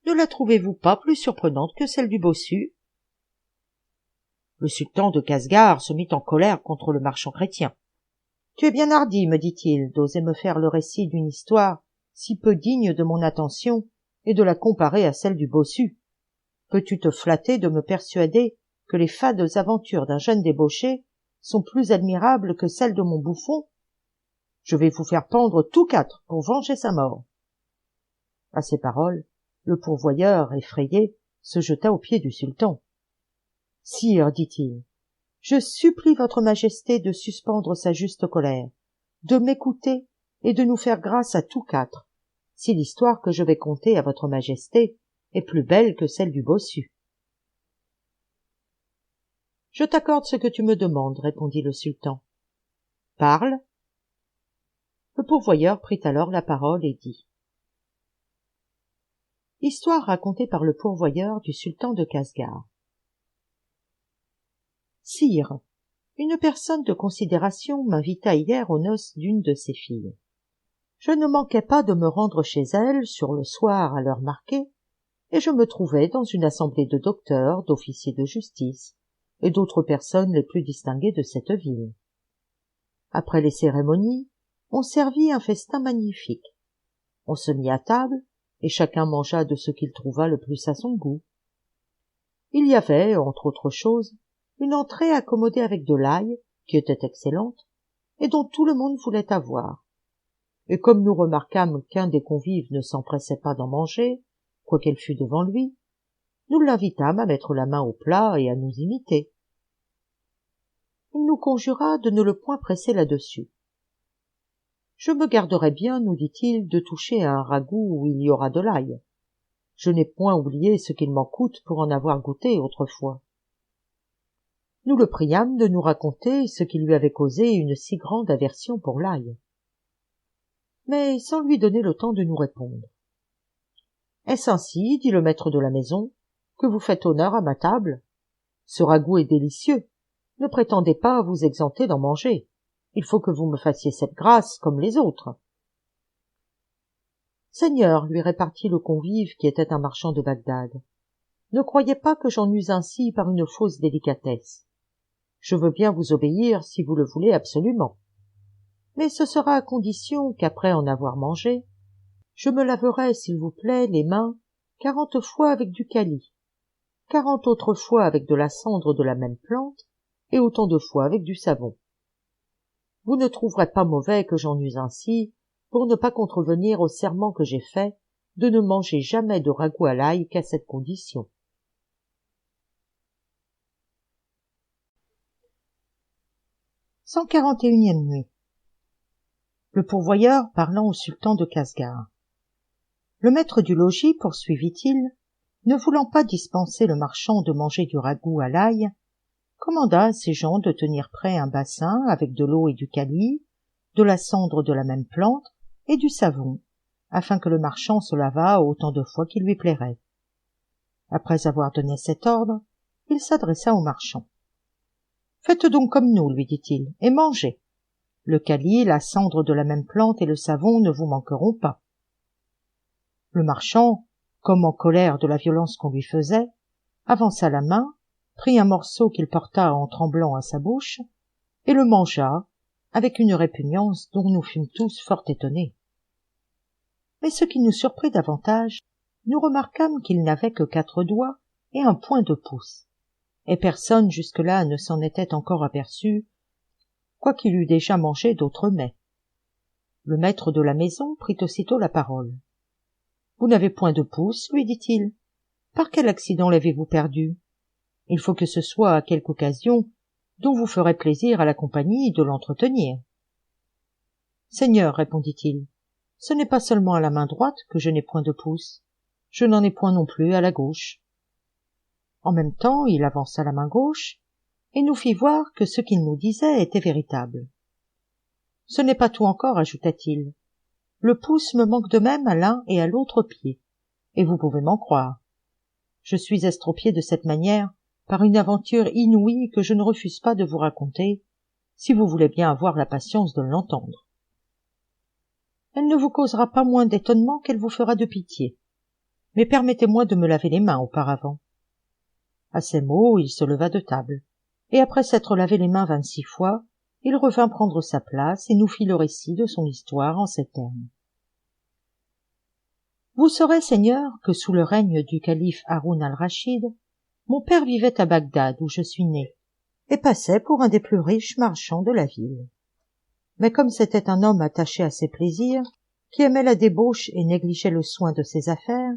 Ne la trouvez-vous pas plus surprenante que celle du bossu? Le sultan de Casgar se mit en colère contre le marchand chrétien. « Tu es bien hardi, me dit-il, d'oser me faire le récit d'une histoire si peu digne de mon attention et de la comparer à celle du bossu. Peux-tu te flatter de me persuader que les fades aventures d'un jeune débauché sont plus admirables que celles de mon bouffon? Je vais vous faire pendre tous 4 pour venger sa mort. » À ces paroles, le pourvoyeur, effrayé, se jeta aux pieds du sultan. « Sire, dit-il, je supplie votre majesté de suspendre sa juste colère, de m'écouter et de nous faire grâce à tous 4, si l'histoire que je vais conter à votre majesté est plus belle que celle du bossu. »« Je t'accorde ce que tu me demandes, répondit le sultan. Parle. » Le pourvoyeur prit alors la parole et dit. Histoire racontée par le pourvoyeur du sultan de Casgar. Sire, une personne de considération m'invita hier aux noces d'une de ses filles. Je ne manquai pas de me rendre chez elle sur le soir à l'heure marquée, et je me trouvai dans une assemblée de docteurs, d'officiers de justice et d'autres personnes les plus distinguées de cette ville. Après les cérémonies, on servit un festin magnifique. On se mit à table, et chacun mangea de ce qu'il trouva le plus à son goût. Il y avait, entre autres choses, une entrée accommodée avec de l'ail, qui était excellente, et dont tout le monde voulait avoir. Et comme nous remarquâmes qu'un des convives ne s'empressait pas d'en manger, quoiqu'elle fût devant lui, nous l'invitâmes à mettre la main au plat et à nous imiter. Il nous conjura de ne le point presser là-dessus. Je me garderai bien, nous dit-il, de toucher à un ragoût où il y aura de l'ail. Je n'ai point oublié ce qu'il m'en coûte pour en avoir goûté autrefois. Nous le priâmes de nous raconter ce qui lui avait causé une si grande aversion pour l'ail. Mais sans lui donner le temps de nous répondre. « Est-ce ainsi, dit le maître de la maison, que vous faites honneur à ma table? Ce ragoût est délicieux. Ne prétendez pas vous exempter d'en manger. Il faut que vous me fassiez cette grâce comme les autres. » « Seigneur, lui répartit le convive qui était un marchand de Bagdad, ne croyez pas que j'en use ainsi par une fausse délicatesse. Je veux bien vous obéir si vous le voulez absolument. Mais ce sera à condition qu'après en avoir mangé, je me laverai, s'il vous plaît, les mains 40 fois avec du kali, 40 autres fois avec de la cendre de la même plante, et autant de fois avec du savon. Vous ne trouverez pas mauvais que j'en use ainsi, pour ne pas contrevenir au serment que j'ai fait de ne manger jamais de ragoût à l'ail qu'à cette condition. « 141e nuit. Le pourvoyeur parlant au sultan de Casgar. Le maître du logis, poursuivit-il, ne voulant pas dispenser le marchand de manger du ragoût à l'ail, commanda à ses gens de tenir prêt un bassin avec de l'eau et du kali, de la cendre de la même plante et du savon, afin que le marchand se lavât autant de fois qu'il lui plairait. Après avoir donné cet ordre, il s'adressa au marchand. « Faites donc comme nous, lui dit-il, et mangez. Le kali, la cendre de la même plante et le savon ne vous manqueront pas. » Le marchand, comme en colère de la violence qu'on lui faisait, avança la main, prit un morceau qu'il porta en tremblant à sa bouche, et le mangea, avec une répugnance dont nous fûmes tous fort étonnés. Mais ce qui nous surprit davantage, nous remarquâmes qu'il n'avait que 4 doigts et un point de pouce, et personne jusque-là ne s'en était encore aperçu, quoiqu'il eût déjà mangé d'autres mets. Le maître de la maison prit aussitôt la parole. « Vous n'avez point de pouce, lui dit-il. Par quel accident l'avez-vous perdu? Il faut que ce soit à quelque occasion dont vous ferez plaisir à la compagnie de l'entretenir. »« Seigneur, répondit-il, ce n'est pas seulement à la main droite que je n'ai point de pouce, je n'en ai point non plus à la gauche. » En même temps, il avança la main gauche et nous fit voir que ce qu'il nous disait était véritable. « Ce n'est pas tout encore, ajouta-t-il. Le pouce me manque de même à l'un et à l'autre pied, et vous pouvez m'en croire. Je suis estropié de cette manière par une aventure inouïe que je ne refuse pas de vous raconter, si vous voulez bien avoir la patience de l'entendre. Elle ne vous causera pas moins d'étonnement qu'elle vous fera de pitié, mais permettez-moi de me laver les mains auparavant. » À ces mots, il se leva de table, et après s'être lavé les mains 26 fois, il revint prendre sa place et nous fit le récit de son histoire en ces termes. « Vous saurez, Seigneur, que sous le règne du calife Haroun al-Rachid, mon père vivait à Bagdad où je suis né, et passait pour un des plus riches marchands de la ville. Mais comme c'était un homme attaché à ses plaisirs, qui aimait la débauche et négligeait le soin de ses affaires,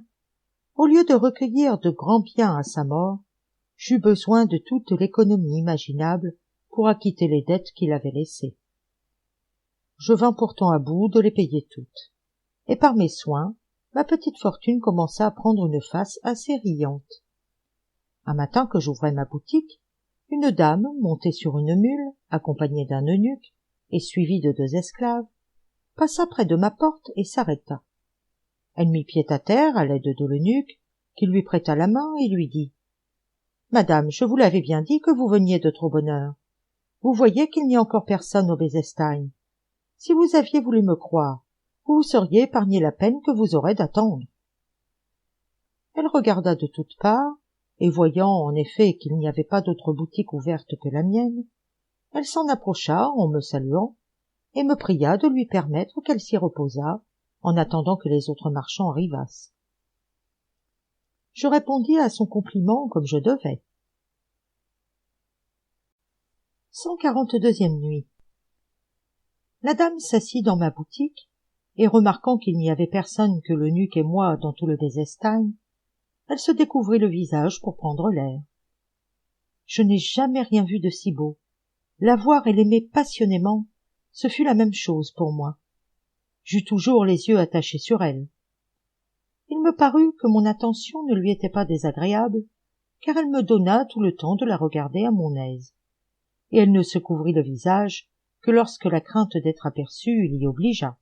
au lieu de recueillir de grands biens à sa mort, j'eus besoin de toute l'économie imaginable pour acquitter les dettes qu'il avait laissées. Je vins pourtant à bout de les payer toutes, et par mes soins, ma petite fortune commença à prendre une face assez riante. Un matin que j'ouvrais ma boutique, une dame, montée sur une mule, accompagnée d'un eunuque et suivie de 2 esclaves, passa près de ma porte et s'arrêta. Elle mit pied à terre à l'aide de l'eunuque, qui lui prêta la main et lui dit « Madame, je vous l'avais bien dit que vous veniez de trop bonne heure. Vous voyez qu'il n'y a encore personne au Bezestein. Si vous aviez voulu me croire, vous vous seriez épargné la peine que vous aurez d'attendre. » Elle regarda de toutes parts, et voyant en effet qu'il n'y avait pas d'autre boutique ouverte que la mienne, elle s'en approcha en me saluant, et me pria de lui permettre qu'elle s'y reposât, en attendant que les autres marchands arrivassent. Je répondis à son compliment comme je devais. 142e nuit. La dame s'assit dans ma boutique, et remarquant qu'il n'y avait personne que l'eunuque et moi dans tout le Bezestein, elle se découvrit le visage pour prendre l'air. Je n'ai jamais rien vu de si beau. La voir et l'aimer passionnément, ce fut la même chose pour moi, j'eus toujours les yeux attachés sur elle. Il me parut que mon attention ne lui était pas désagréable, car elle me donna tout le temps de la regarder à mon aise, et elle ne se couvrit le visage que lorsque la crainte d'être aperçue l'y obligea.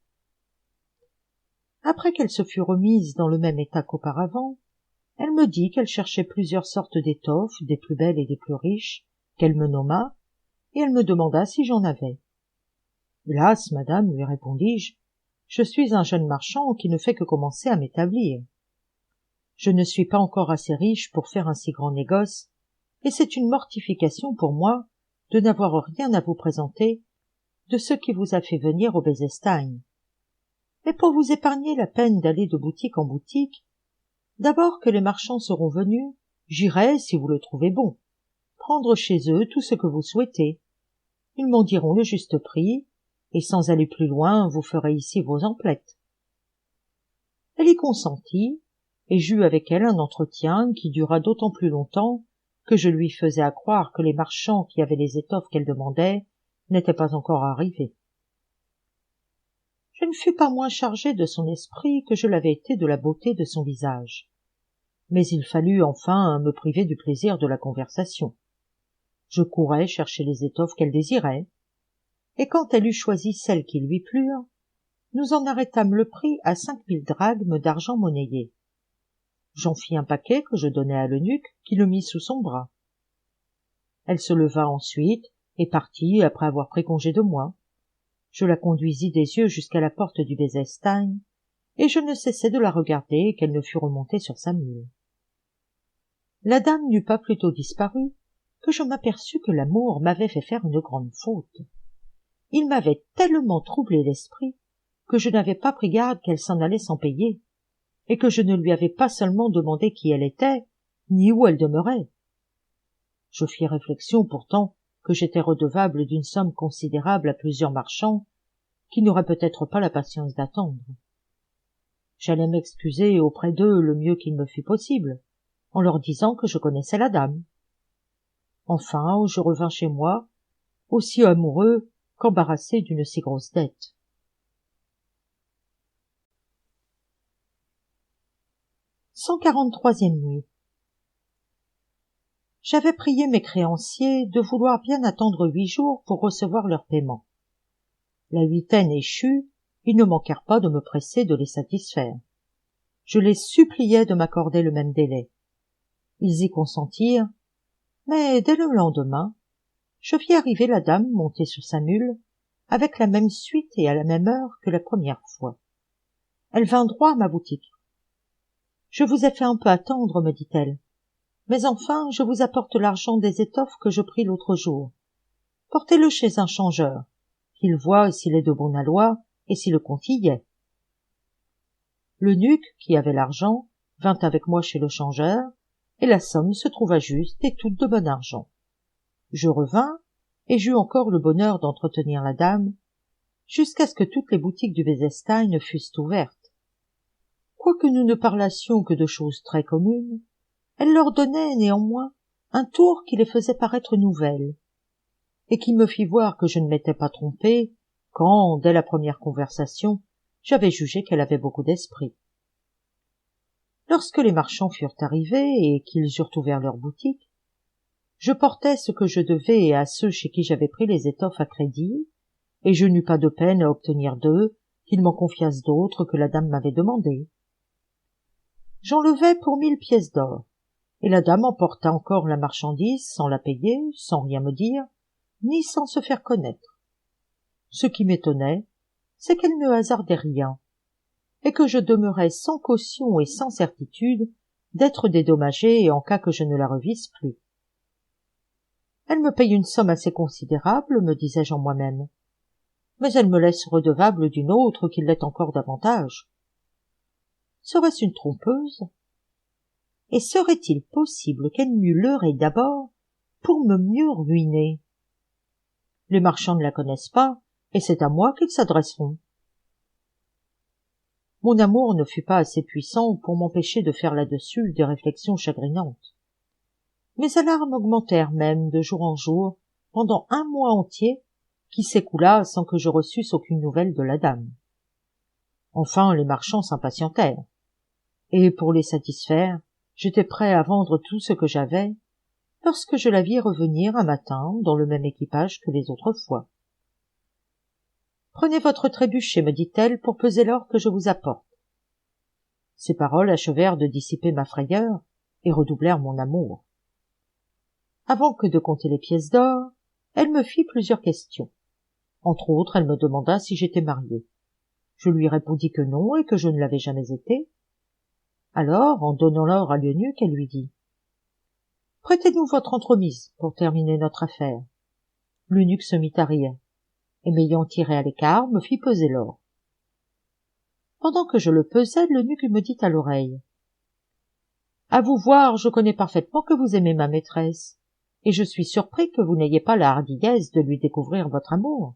Après qu'elle se fut remise dans le même état qu'auparavant, elle me dit qu'elle cherchait plusieurs sortes d'étoffes, des plus belles et des plus riches, qu'elle me nomma, et elle me demanda si j'en avais. « Hélas, madame, lui répondis-je, je suis un jeune marchand qui ne fait que commencer à m'établir. Je ne suis pas encore assez riche pour faire un si grand négoce, et c'est une mortification pour moi de n'avoir rien à vous présenter de ce qui vous a fait venir au Bezestein. Mais pour vous épargner la peine d'aller de boutique en boutique, d'abord que les marchands seront venus, j'irai, si vous le trouvez bon, prendre chez eux tout ce que vous souhaitez. Ils m'en diront le juste prix, et sans aller plus loin, vous ferez ici vos emplettes. » Elle y consentit, et j'eus avec elle un entretien qui dura d'autant plus longtemps que je lui faisais accroire que les marchands qui avaient les étoffes qu'elle demandait n'étaient pas encore arrivés. Je ne fus pas moins chargé de son esprit que je l'avais été de la beauté de son visage. Mais il fallut enfin me priver du plaisir de la conversation. Je courais chercher les étoffes qu'elle désirait, et quand elle eut choisi celles qui lui plurent, nous en arrêtâmes le prix à 5000 drachmes d'argent monnayé. J'en fis un paquet que je donnai à l'eunuque, qui le mit sous son bras. Elle se leva ensuite et partit après avoir pris congé de moi. Je la conduisis des yeux jusqu'à la porte du Bezestein, et je ne cessai de la regarder qu'elle ne fût remontée sur sa mule. La dame n'eut pas plus tôt disparu que je m'aperçus que l'amour m'avait fait faire une grande faute. Il m'avait tellement troublé l'esprit que je n'avais pas pris garde qu'elle s'en allait sans payer, et que je ne lui avais pas seulement demandé qui elle était, ni où elle demeurait. Je fis réflexion pourtant que j'étais redevable d'une somme considérable à plusieurs marchands qui n'auraient peut-être pas la patience d'attendre. J'allais m'excuser auprès d'eux le mieux qu'il me fut possible, en leur disant que je connaissais la dame. Enfin, je revins chez moi, aussi amoureux qu'embarrassé d'une si grosse dette. 143e nuit. J'avais prié mes créanciers de vouloir bien attendre 8 jours pour recevoir leur paiement. La huitaine échue, ils ne manquèrent pas de me presser de les satisfaire. Je les suppliais de m'accorder le même délai. Ils y consentirent, mais dès le lendemain, je vis arriver la dame montée sur sa mule, avec la même suite et à la même heure que la première fois. Elle vint droit à ma boutique. « Je vous ai fait un peu attendre, me dit-elle, mais enfin je vous apporte l'argent des étoffes que je pris l'autre jour. Portez-le chez un changeur, qu'il voie s'il est de bon aloi et si le compte y est. » L'eunuque, qui avait l'argent, vint avec moi chez le changeur, et la somme se trouva juste et toute de bon argent. Je revins, et j'eus encore le bonheur d'entretenir la dame, jusqu'à ce que toutes les boutiques du Bezestein fussent ouvertes. Quoique nous ne parlassions que de choses très communes, elle leur donnait néanmoins un tour qui les faisait paraître nouvelles, et qui me fit voir que je ne m'étais pas trompé quand, dès la première conversation, j'avais jugé qu'elle avait beaucoup d'esprit. Lorsque les marchands furent arrivés et qu'ils eurent ouvert leurs boutiques, je portai ce que je devais à ceux chez qui j'avais pris les étoffes à crédit, et je n'eus pas de peine à obtenir d'eux qu'ils m'en confiassent d'autres que la dame m'avait demandées. J'enlevai pour 1000 pièces d'or, et la dame emporta encore la marchandise sans la payer, sans rien me dire, ni sans se faire connaître. Ce qui m'étonnait, c'est qu'elle ne hasardait rien, et que je demeurais sans caution et sans certitude d'être dédommagé en cas que je ne la revisse plus. Elle me paye une somme assez considérable, me disais-je en moi-même, mais elle me laisse redevable d'une autre qui l'est encore davantage. Serait-ce une trompeuse? Et serait-il possible qu'elle m'eût leurré d'abord pour me mieux ruiner? Les marchands ne la connaissent pas, et c'est à moi qu'ils s'adresseront. Mon amour ne fut pas assez puissant pour m'empêcher de faire là-dessus des réflexions chagrinantes. Mes alarmes augmentèrent même de jour en jour pendant 1 mois entier qui s'écoula sans que je reçusse aucune nouvelle de la dame. Enfin, les marchands s'impatientèrent, et pour les satisfaire, j'étais prêt à vendre tout ce que j'avais, lorsque je la vis revenir un matin dans le même équipage que les autres fois. « Prenez votre trébuchet, me dit-elle, pour peser l'or que je vous apporte. » Ces paroles achevèrent de dissiper ma frayeur et redoublèrent mon amour. Avant que de compter les pièces d'or, elle me fit plusieurs questions. Entre autres, elle me demanda si j'étais marié. Je lui répondis que non et que je ne l'avais jamais été. Alors, en donnant l'or à l'eunuque, elle lui dit « Prêtez-nous votre entremise pour terminer notre affaire. » L'eunuque se mit à rire, et m'ayant tiré à l'écart, me fit peser l'or. Pendant que je le pesais, l'eunuque me dit à l'oreille « À vous voir, je connais parfaitement que vous aimez ma maîtresse, et je suis surpris que vous n'ayez pas la hardiesse de lui découvrir votre amour.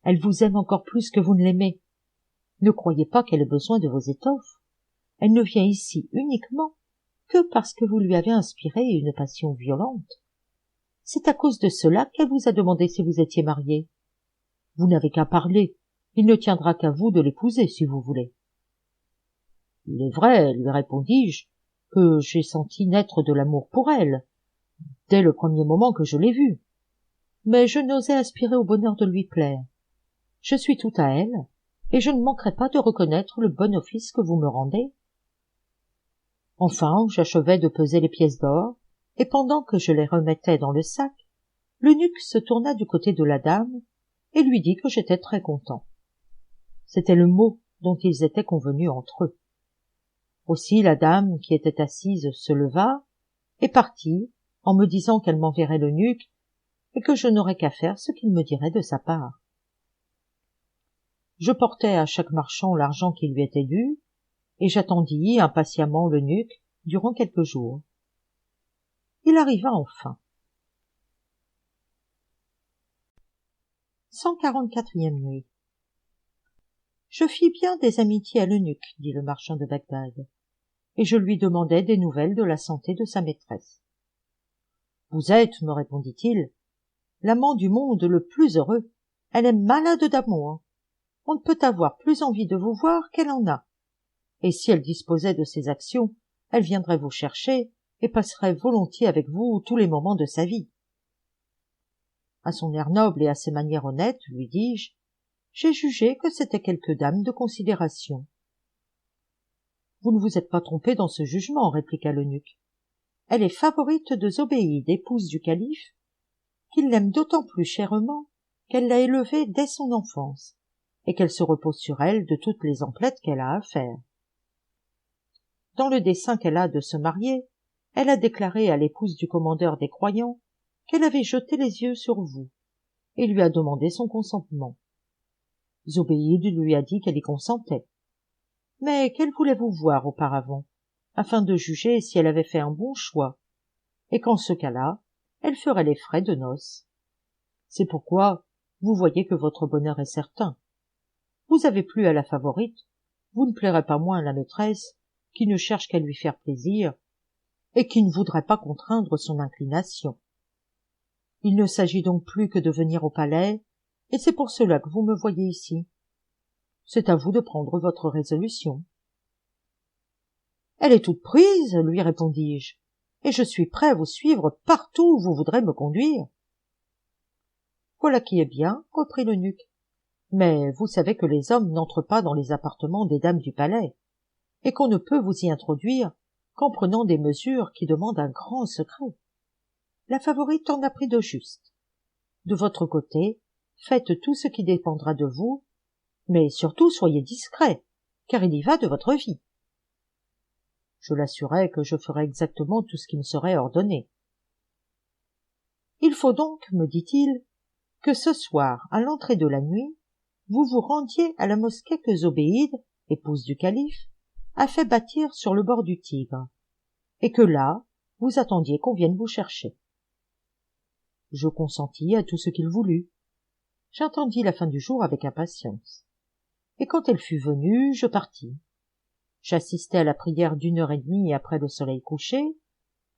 Elle vous aime encore plus que vous ne l'aimez. Ne croyez pas qu'elle ait besoin de vos étoffes. Elle ne vient ici uniquement que parce que vous lui avez inspiré une passion violente. C'est à cause de cela qu'elle vous a demandé si vous étiez marié. Vous n'avez qu'à parler, il ne tiendra qu'à vous de l'épouser si vous voulez. » « Il est vrai, lui répondis-je, que j'ai senti naître de l'amour pour elle, dès le premier moment que je l'ai vue. Mais je n'osais aspirer au bonheur de lui plaire. Je suis tout à elle, et je ne manquerai pas de reconnaître le bon office que vous me rendez. » Enfin, j'achevais de peser les pièces d'or, et pendant que je les remettais dans le sac, l'eunuque se tourna du côté de la dame et lui dit que j'étais très content. C'était le mot dont ils étaient convenus entre eux. Aussi la dame qui était assise se leva et partit en me disant qu'elle m'enverrait l'eunuque et que je n'aurais qu'à faire ce qu'il me dirait de sa part. Je portai à chaque marchand l'argent qui lui était dû, et j'attendis impatiemment l'eunuque durant quelques jours. Il arriva enfin. 144e nuit. Je fis bien des amitiés à l'eunuque, dit le marchand de Bagdad, et je lui demandai des nouvelles de la santé de sa maîtresse. « Vous êtes, me répondit-il, l'amant du monde le plus heureux. Elle est malade d'amour. On ne peut avoir plus envie de vous voir qu'elle en a. Et si elle disposait de ses actions, elle viendrait vous chercher et passerait volontiers avec vous tous les moments de sa vie. » À son air noble et à ses manières honnêtes, lui dis-je, j'ai jugé que c'était quelque dame de considération. « Vous ne vous êtes pas trompé dans ce jugement, répliqua l'eunuque. Elle est favorite de Zobéide, épouse du calife, qu'il l'aime d'autant plus chèrement qu'elle l'a élevée dès son enfance, et qu'elle se repose sur elle de toutes les emplettes qu'elle a à faire. Dans le dessein qu'elle a de se marier, elle a déclaré à l'épouse du commandeur des croyants qu'elle avait jeté les yeux sur vous, et lui a demandé son consentement. Zobéide lui a dit qu'elle y consentait, mais qu'elle voulait vous voir auparavant, afin de juger si elle avait fait un bon choix, et qu'en ce cas-là, elle ferait les frais de noces. C'est pourquoi vous voyez que votre bonheur est certain. Vous avez plu à la favorite, vous ne plairez pas moins à la maîtresse, qui ne cherche qu'à lui faire plaisir, et qui ne voudrait pas contraindre son inclination. Il ne s'agit donc plus que de venir au palais, et c'est pour cela que vous me voyez ici. C'est à vous de prendre votre résolution. « Elle est toute prise, lui répondis-je, et je suis prêt à vous suivre partout où vous voudrez me conduire. »« Voilà qui est bien, reprit l'eunuque, mais vous savez que les hommes n'entrent pas dans les appartements des dames du palais, et qu'on ne peut vous y introduire qu'en prenant des mesures qui demandent un grand secret. La favorite en a pris de juste. De votre côté, faites tout ce qui dépendra de vous, mais surtout soyez discret, car il y va de votre vie. » Je l'assurai que je ferais exactement tout ce qui me serait ordonné. « Il faut donc, me dit-il, que ce soir, à l'entrée de la nuit, vous vous rendiez à la mosquée que Zobéide, épouse du calife, a fait bâtir sur le bord du Tigre, et que là, vous attendiez qu'on vienne vous chercher. » Je consentis à tout ce qu'il voulut. J'attendis la fin du jour avec impatience. Et quand elle fut venue, je partis. J'assistai à la prière d'1 heure et demie après le soleil couché,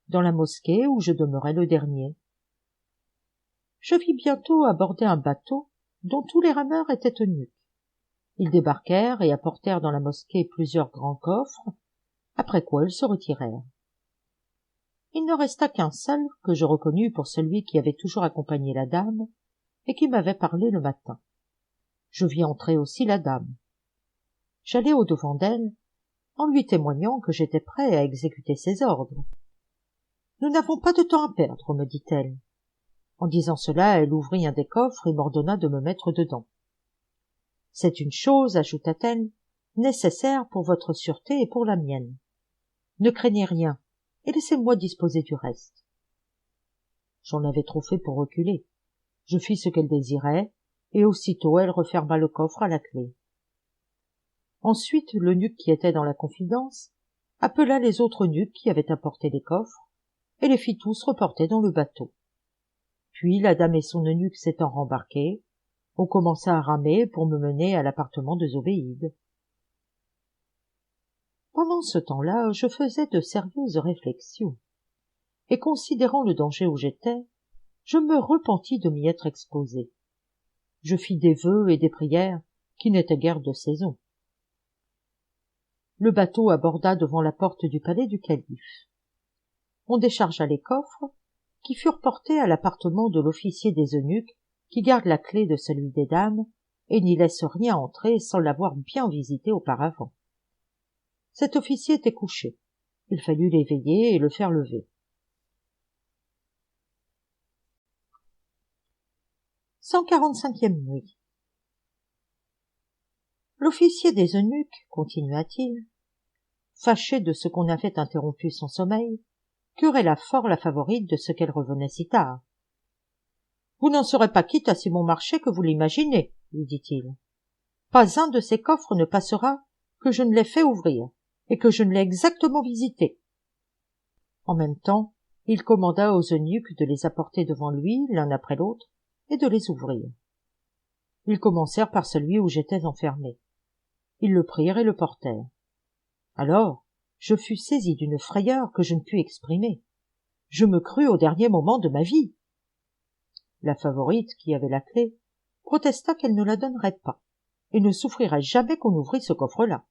dans la mosquée où je demeurai le dernier. Je vis bientôt aborder un bateau dont tous les rameurs étaient eunuques. Ils débarquèrent et apportèrent dans la mosquée plusieurs grands coffres, après quoi ils se retirèrent. Il ne resta qu'un seul que je reconnus pour celui qui avait toujours accompagné la dame et qui m'avait parlé le matin. Je vis entrer aussi la dame. J'allai au-devant d'elle, en lui témoignant que j'étais prêt à exécuter ses ordres. « Nous n'avons pas de temps à perdre, me dit-elle. En disant cela, elle ouvrit un des coffres et m'ordonna de me mettre dedans. « C'est une chose, ajouta-t-elle, nécessaire pour votre sûreté et pour la mienne. Ne craignez rien, et laissez-moi disposer du reste. » J'en avais trop fait pour reculer. Je fis ce qu'elle désirait, et aussitôt elle referma le coffre à la clé. Ensuite, l'eunuque qui était dans la confidence appela les autres eunuques qui avaient apporté les coffres, et les fit tous reporter dans le bateau. Puis la dame et son eunuque s'étant rembarqués, on commença à ramer pour me mener à l'appartement de Zobéide. Pendant ce temps-là, je faisais de sérieuses réflexions, et considérant le danger où j'étais, je me repentis de m'y être exposé. Je fis des vœux et des prières qui n'étaient guère de saison. Le bateau aborda devant la porte du palais du calife. On déchargea les coffres, qui furent portés à l'appartement de l'officier des eunuques, qui garde la clé de celui des dames, et n'y laisse rien entrer sans l'avoir bien visité auparavant. Cet officier était couché. Il fallut l'éveiller et le faire lever. 145e nuit. L'officier des eunuques, continua-t-il, fâché de ce qu'on avait interrompu son sommeil, querella fort la favorite de ce qu'elle revenait si tard. « Vous n'en serez pas quitte à si bon marché que vous l'imaginez, lui dit-il. Pas un de ces coffres ne passera que je ne l'ai fait ouvrir et que je ne l'ai exactement visité. » En même temps, il commanda aux eunuques de les apporter devant lui l'un après l'autre et de les ouvrir. Ils commencèrent par celui où j'étais enfermé. Ils le prirent et le portèrent. Alors, je fus saisi d'une frayeur que je ne pus exprimer. Je me crus au dernier moment de ma vie. La favorite, qui avait la clé, protesta qu'elle ne la donnerait pas et ne souffrirait jamais qu'on ouvrît ce coffre-là.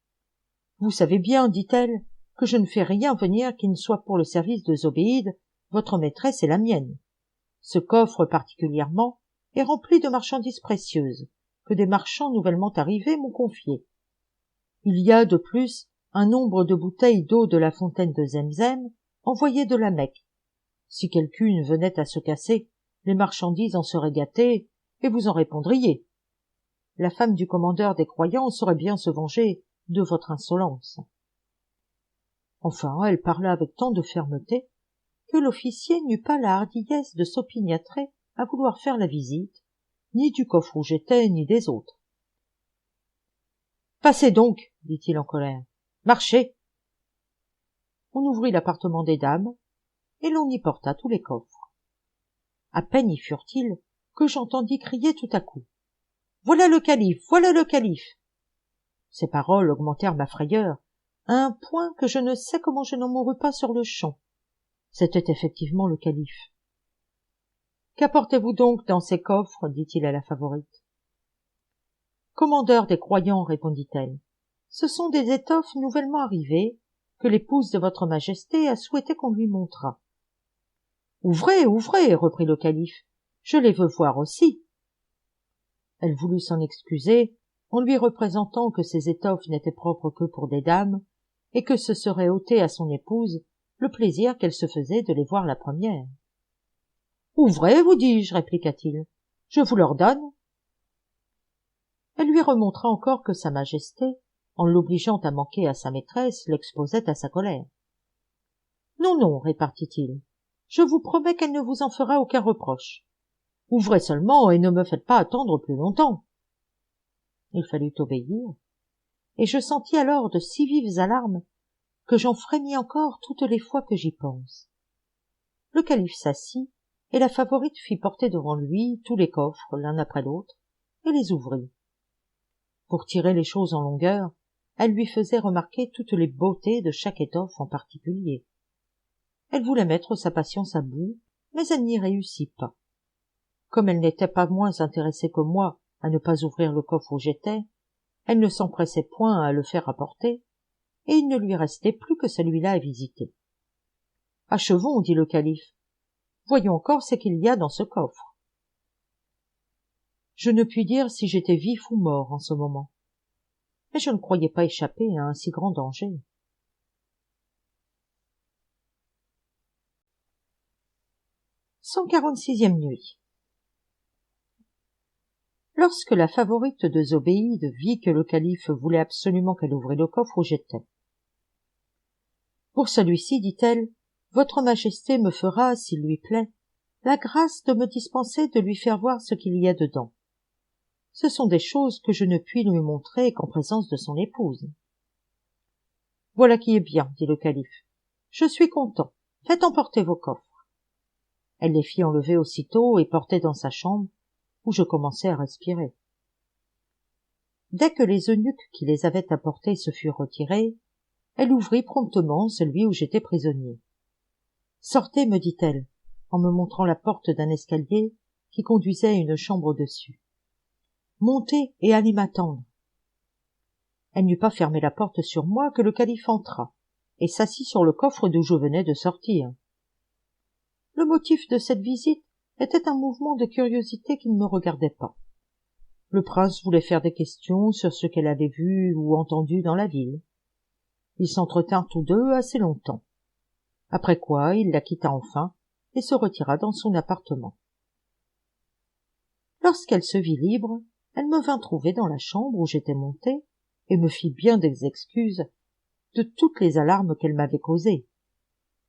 « Vous savez bien, dit-elle, que je ne fais rien venir qui ne soit pour le service de Zobéide, votre maîtresse et la mienne. Ce coffre particulièrement est rempli de marchandises précieuses que des marchands nouvellement arrivés m'ont confiées. Il y a de plus un nombre de bouteilles d'eau de la fontaine de Zemzem envoyées de la Mecque. Si quelqu'une venait à se casser, les marchandises en seraient gâtées et vous en répondriez. La femme du commandeur des croyants saurait bien se venger de votre insolence. » Enfin, elle parla avec tant de fermeté que l'officier n'eut pas la hardiesse de s'opiniâtrer à vouloir faire la visite, ni du coffre où j'étais, ni des autres. « Passez donc, dit-il en colère. Marchez. » On ouvrit l'appartement des dames, et l'on y porta tous les coffres. À peine y furent-ils que j'entendis crier tout à coup. « Voilà le calife, voilà le calife !» Ces paroles augmentèrent ma frayeur, à un point que je ne sais comment je n'en mourus pas sur le champ. C'était effectivement le calife. « Qu'apportez-vous donc dans ces coffres ?» dit-il à la favorite. « Commandeur des croyants, répondit-elle, ce sont des étoffes nouvellement arrivées que l'épouse de votre majesté a souhaité qu'on lui montrât. »« Ouvrez, ouvrez, reprit le calife, je les veux voir aussi. » Elle voulut s'en excuser en lui représentant que ces étoffes n'étaient propres que pour des dames et que ce serait ôter à son épouse le plaisir qu'elle se faisait de les voir la première. « Ouvrez, vous dis-je, répliqua-t-il, je vous l'ordonne. » Elle lui remontra encore que sa majesté, en l'obligeant à manquer à sa maîtresse, l'exposait à sa colère. « Non, non, répartit-il, je vous promets qu'elle ne vous en fera aucun reproche. Ouvrez seulement et ne me faites pas attendre plus longtemps. » Il fallut obéir, et je sentis alors de si vives alarmes que j'en frémis encore toutes les fois que j'y pense. Le calife s'assit, et la favorite fit porter devant lui tous les coffres l'un après l'autre, et les ouvrit. Pour tirer les choses en longueur, elle lui faisait remarquer toutes les beautés de chaque étoffe en particulier. Elle voulait mettre sa patience à bout, mais elle n'y réussit pas. Comme elle n'était pas moins intéressée que moi à ne pas ouvrir le coffre où j'étais, Elle ne s'empressait point à le faire apporter, et il ne lui restait plus que celui-là à visiter. « Achevons, dit le calife. Voyons encore ce qu'il y a dans ce coffre. » Je ne puis dire si j'étais vif ou mort en ce moment, mais je ne croyais pas échapper à un si grand danger. 146e nuit. Lorsque la favorite de Zobéide vit que le calife voulait absolument qu'elle ouvrît le coffre où j'étais. « Pour celui-ci, dit-elle, votre majesté me fera, s'il lui plaît, la grâce de me dispenser de lui faire voir ce qu'il y a dedans. Ce sont des choses que je ne puis lui montrer qu'en présence de son épouse. »« Voilà qui est bien, dit le calife. Je suis content. Faites emporter vos coffres. » Elle les fit enlever aussitôt et porter dans sa chambre, où je commençai à respirer. Dès que les eunuques qui les avaient apportés se furent retirés, elle ouvrit promptement celui où j'étais prisonnier. « Sortez, me dit-elle, en me montrant la porte d'un escalier qui conduisait à une chambre au-dessus. Montez et allez m'attendre. » Elle n'eut pas fermé la porte sur moi que le calife entra et s'assit sur le coffre d'où je venais de sortir. Le motif de cette visite était un mouvement de curiosité qui ne me regardait pas. Le prince voulait faire des questions sur ce qu'elle avait vu ou entendu dans la ville. Ils s'entretinrent tous deux assez longtemps, après quoi il la quitta enfin et se retira dans son appartement. Lorsqu'elle se vit libre, elle me vint trouver dans la chambre où j'étais monté et me fit bien des excuses de toutes les alarmes qu'elle m'avait causées.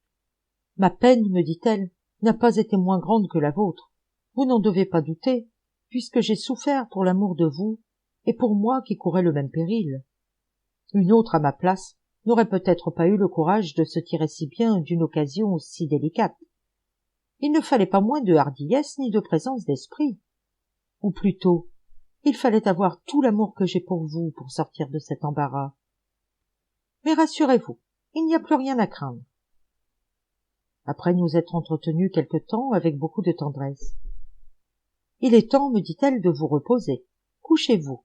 « Ma peine, me dit-elle, n'a pas été moins grande que la vôtre. Vous n'en devez pas douter, puisque j'ai souffert pour l'amour de vous et pour moi qui courais le même péril. Une autre à ma place n'aurait peut-être pas eu le courage de se tirer si bien d'une occasion si délicate. Il ne fallait pas moins de hardiesse ni de présence d'esprit. Ou plutôt, il fallait avoir tout l'amour que j'ai pour vous pour sortir de cet embarras. Mais rassurez-vous, il n'y a plus rien à craindre. » Après nous être entretenus quelque temps avec beaucoup de tendresse. « Il est temps, me dit-elle, de vous reposer. Couchez-vous.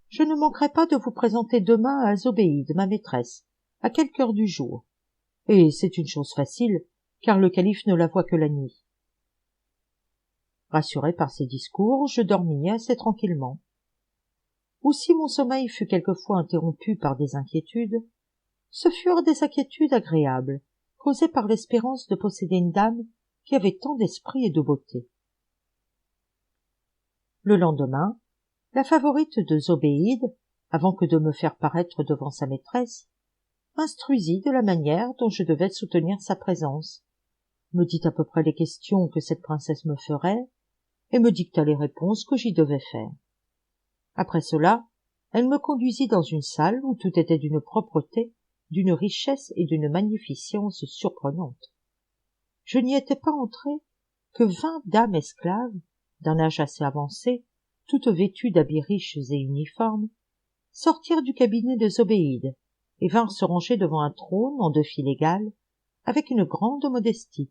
Je ne manquerai pas de vous présenter demain à Zobéide, ma maîtresse, à quelque heure du jour. Et c'est une chose facile, car le calife ne la voit que la nuit. » Rassuré par ces discours, je dormis assez tranquillement. Ou si mon sommeil fut quelquefois interrompu par des inquiétudes, ce furent des inquiétudes agréables, causées par l'espérance de posséder une dame qui avait tant d'esprit et de beauté. Le lendemain, la favorite de Zobéide, avant que de me faire paraître devant sa maîtresse, m'instruisit de la manière dont je devais soutenir sa présence, me dit à peu près les questions que cette princesse me ferait, et me dicta les réponses que j'y devais faire. Après cela, elle me conduisit dans une salle où tout était d'une propreté, d'une richesse et d'une magnificence surprenantes. Je n'y étais pas entré que 20 dames esclaves, d'un âge assez avancé, toutes vêtues d'habits riches et uniformes, sortirent du cabinet de Zobéide et vinrent se ranger devant un trône en 2 files égales, avec une grande modestie.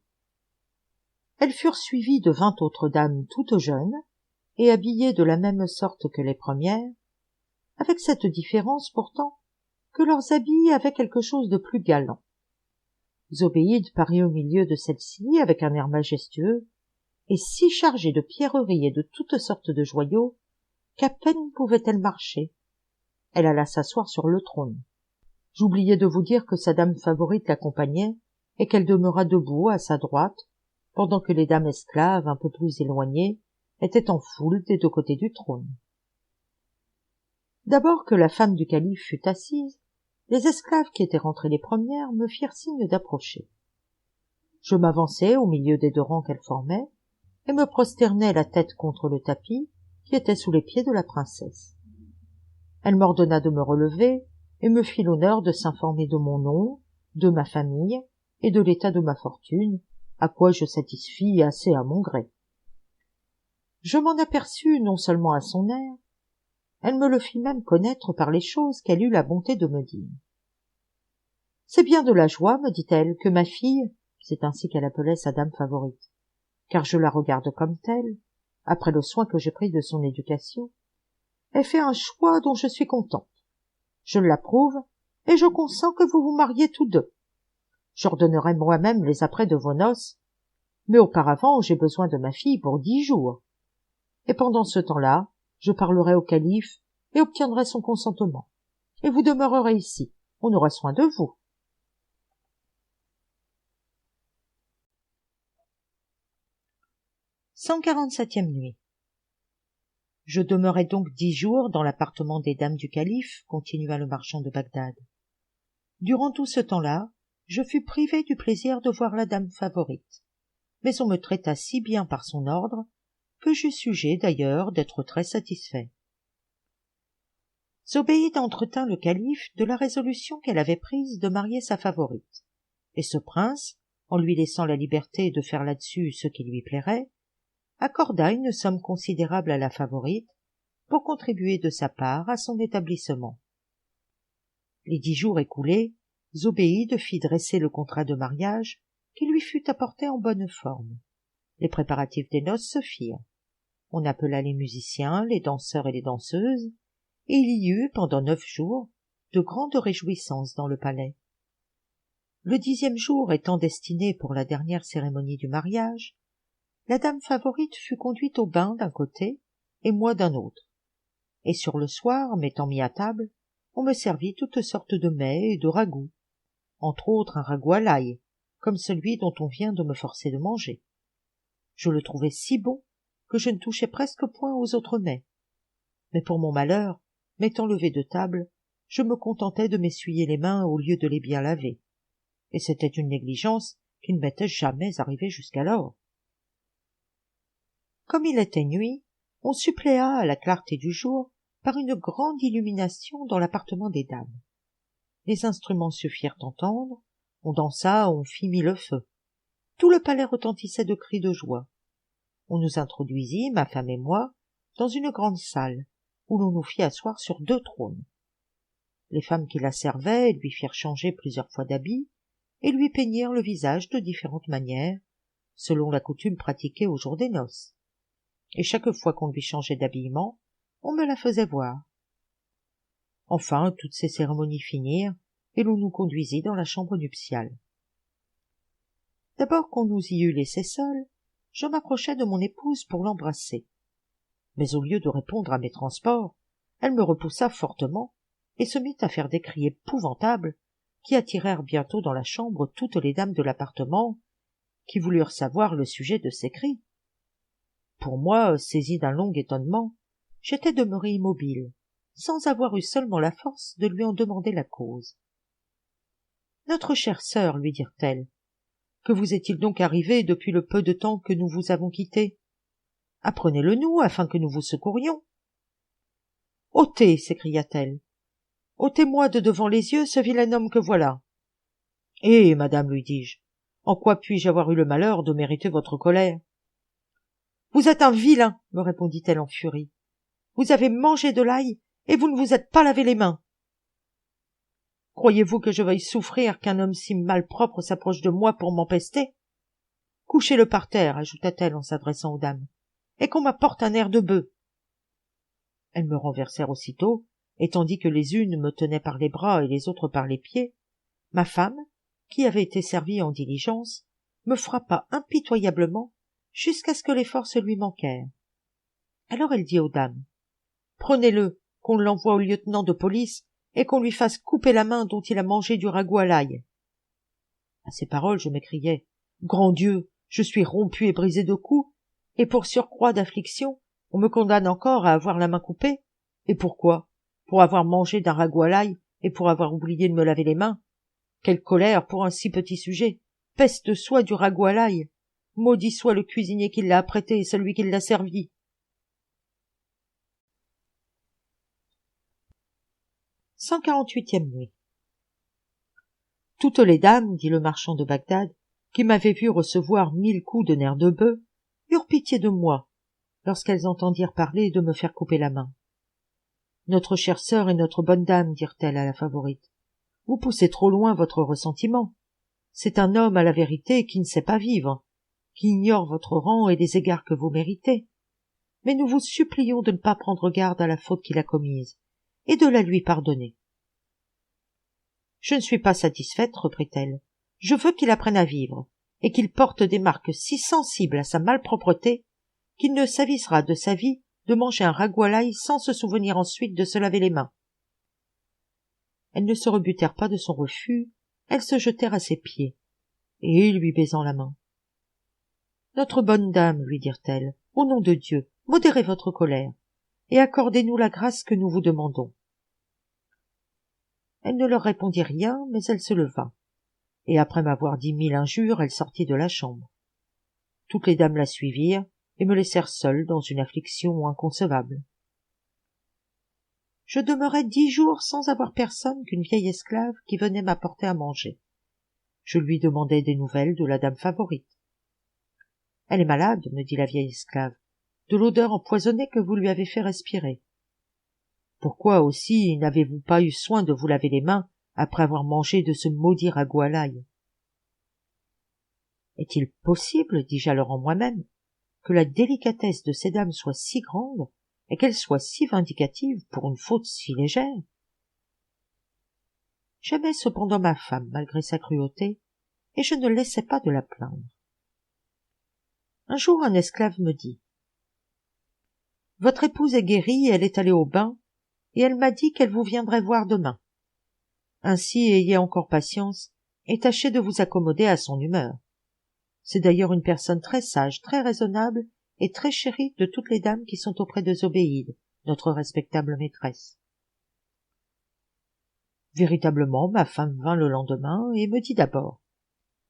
Elles furent suivies de 20 autres dames toutes jeunes et habillées de la même sorte que les premières, avec cette différence pourtant que leurs habits avaient quelque chose de plus galant. Zobéide parut au milieu de celle-ci avec un air majestueux et si chargée de pierreries et de toutes sortes de joyaux qu'à peine pouvait-elle marcher. Elle alla s'asseoir sur le trône. J'oubliais de vous dire que sa dame favorite l'accompagnait et qu'elle demeura debout à sa droite, pendant que les dames esclaves, un peu plus éloignées, étaient en foule des 2 côtés du trône. D'abord que la femme du calife fut assise, les esclaves qui étaient rentrées les premières me firent signe d'approcher. Je m'avançai au milieu des 2 rangs qu'elles formaient et me prosternai la tête contre le tapis qui était sous les pieds de la princesse. Elle m'ordonna de me relever et me fit l'honneur de s'informer de mon nom, de ma famille et de l'état de ma fortune, à quoi je satisfis assez à mon gré. Je m'en aperçus non seulement à son air, elle me le fit même connaître par les choses qu'elle eut la bonté de me dire. « C'est bien de la joie, me dit-elle, que ma fille, c'est ainsi qu'elle appelait sa dame favorite, car je la regarde comme telle, après le soin que j'ai pris de son éducation, ait fait un choix dont je suis contente. Je l'approuve, et je consens que vous vous mariez tous deux. J'ordonnerai moi-même les apprêts de vos noces, mais auparavant j'ai besoin de ma fille pour 10 jours. Et pendant ce temps-là, je parlerai au calife et obtiendrai son consentement. Et vous demeurerez ici. On aura soin de vous. 147e nuit. Je demeurai donc 10 jours dans l'appartement des dames du calife, continua le marchand de Bagdad. Durant tout ce temps-là, je fus privé du plaisir de voir la dame favorite, mais on me traita si bien par son ordre que j'eus sujet d'ailleurs d'être très satisfait. Zobéide entretint le calife de la résolution qu'elle avait prise de marier sa favorite, et ce prince, en lui laissant la liberté de faire là-dessus ce qui lui plairait, accorda une somme considérable à la favorite pour contribuer de sa part à son établissement. Les 10 jours écoulés, Zobéide fit dresser le contrat de mariage qui lui fut apporté en bonne forme. Les préparatifs des noces se firent. On appela les musiciens, les danseurs et les danseuses, et il y eut pendant 9 jours de grandes réjouissances dans le palais. Le 10e jour étant destiné pour la dernière cérémonie du mariage, la dame favorite fut conduite au bain d'un côté et moi d'un autre, et sur le soir, m'étant mis à table, on me servit toutes sortes de mets et de ragoûts, entre autres un ragoût à l'ail, comme celui dont on vient de me forcer de manger. Je le trouvais si bon que je ne touchais presque point aux autres mets, mais pour mon malheur, m'étant levé de table, je me contentais de m'essuyer les mains au lieu de les bien laver, et c'était une négligence qui ne m'était jamais arrivée jusqu'alors. Comme il était nuit, on suppléa à la clarté du jour par une grande illumination dans l'appartement des dames. Les instruments se firent entendre, on dansa, on fit 1000 feux. Tout le palais retentissait de cris de joie. On nous introduisit, ma femme et moi, dans une grande salle, où l'on nous fit asseoir sur 2 trônes. Les femmes qui la servaient lui firent changer plusieurs fois d'habit, et lui peignirent le visage de différentes manières, selon la coutume pratiquée au jour des noces. Et chaque fois qu'on lui changeait d'habillement, on me la faisait voir. Enfin, toutes ces cérémonies finirent, et l'on nous conduisit dans la chambre nuptiale. D'abord qu'on nous y eut laissés seuls, je m'approchai de mon épouse pour l'embrasser. Mais au lieu de répondre à mes transports, elle me repoussa fortement et se mit à faire des cris épouvantables qui attirèrent bientôt dans la chambre toutes les dames de l'appartement, qui voulurent savoir le sujet de ces cris. Pour moi, saisi d'un long étonnement, j'étais demeuré immobile, sans avoir eu seulement la force de lui en demander la cause. « Notre chère sœur, lui dirent-elles, que vous est-il donc arrivé depuis le peu de temps que nous vous avons quitté? Apprenez-le nous, afin que nous vous secourions. »« Ôtez, s'écria-t-elle, ôtez-moi de devant les yeux ce vilain homme que voilà. »« Eh, madame, lui dis-je, en quoi puis-je avoir eu le malheur de mériter votre colère? »« Vous êtes un vilain, me répondit-elle en furie. Vous avez mangé de l'ail et vous ne vous êtes pas lavé les mains. Croyez-vous que je veuille souffrir qu'un homme si malpropre s'approche de moi pour m'empester? Couchez-le par terre, ajouta-t-elle en s'adressant aux dames, et qu'on m'apporte un air de bœuf. Elles me renversèrent aussitôt, et tandis que les unes me tenaient par les bras et les autres par les pieds, ma femme, qui avait été servie en diligence, me frappa impitoyablement jusqu'à ce que les forces lui manquèrent. Alors elle dit aux dames, « Prenez-le, qu'on l'envoie au lieutenant de police et qu'on lui fasse couper la main dont il a mangé du ragoût à l'ail. » À ces paroles, je m'écriai, « Grand Dieu, je suis rompu et brisé de coups, et pour surcroît d'affliction, on me condamne encore à avoir la main coupée. Et pourquoi? Pour avoir mangé d'un ragoût à l'ail et pour avoir oublié de me laver les mains. Quelle colère pour un si petit sujet! Peste soit du ragoût à l'ail! Maudit soit le cuisinier qui l'a apprêté et celui qui l'a servi. » 148e nuit. Toutes les dames, dit le marchand de Bagdad, qui m'avaient vu recevoir 1000 coups de nerfs de bœuf, eurent pitié de moi, lorsqu'elles entendirent parler de me faire couper la main. « Notre chère sœur et notre bonne dame, dirent-elles à la favorite, vous poussez trop loin votre ressentiment. C'est un homme à la vérité qui ne sait pas vivre, qui ignore votre rang et les égards que vous méritez. mais nous vous supplions de ne pas prendre garde à la faute qu'il a commise, et de la lui pardonner. » « Je ne suis pas satisfaite, reprit-elle. Je veux qu'il apprenne à vivre, et qu'il porte des marques si sensibles à sa malpropreté qu'il ne s'avisera de sa vie de manger un ragoût à l'ail sans se souvenir ensuite de se laver les mains. » Elles ne se rebutèrent pas de son refus, elles se jetèrent à ses pieds, et lui baisant la main. « Notre bonne dame, lui dirent-elles, au nom de Dieu, modérez votre colère, et accordez-nous la grâce que nous vous demandons. » Elle ne leur répondit rien, mais elle se leva, et après m'avoir dit 1000 injures, elle sortit de la chambre. Toutes les dames la suivirent, et me laissèrent seule dans une affliction inconcevable. Je demeurai 10 jours sans avoir personne qu'une vieille esclave qui venait m'apporter à manger. Je lui demandai des nouvelles de la dame favorite. « Elle est malade, me dit la vieille esclave, de l'odeur empoisonnée que vous lui avez fait respirer. Pourquoi aussi n'avez-vous pas eu soin de vous laver les mains après avoir mangé de ce maudit ragoût à l'ail? » « Est-il possible, dis-je alors en moi-même, que la délicatesse de ces dames soit si grande et qu'elles soient si vindicatives pour une faute si légère? J'aimais cependant ma femme malgré sa cruauté, et je ne laissais pas de la plaindre. Un jour un esclave me dit « Votre épouse est guérie, elle est allée au bain, et elle m'a dit qu'elle vous viendrait voir demain. Ainsi ayez encore patience, et tâchez de vous accommoder à son humeur. C'est d'ailleurs une personne très sage, très raisonnable, et très chérie de toutes les dames qui sont auprès de Zobéide, notre respectable maîtresse. » Véritablement, ma femme vint le lendemain et me dit d'abord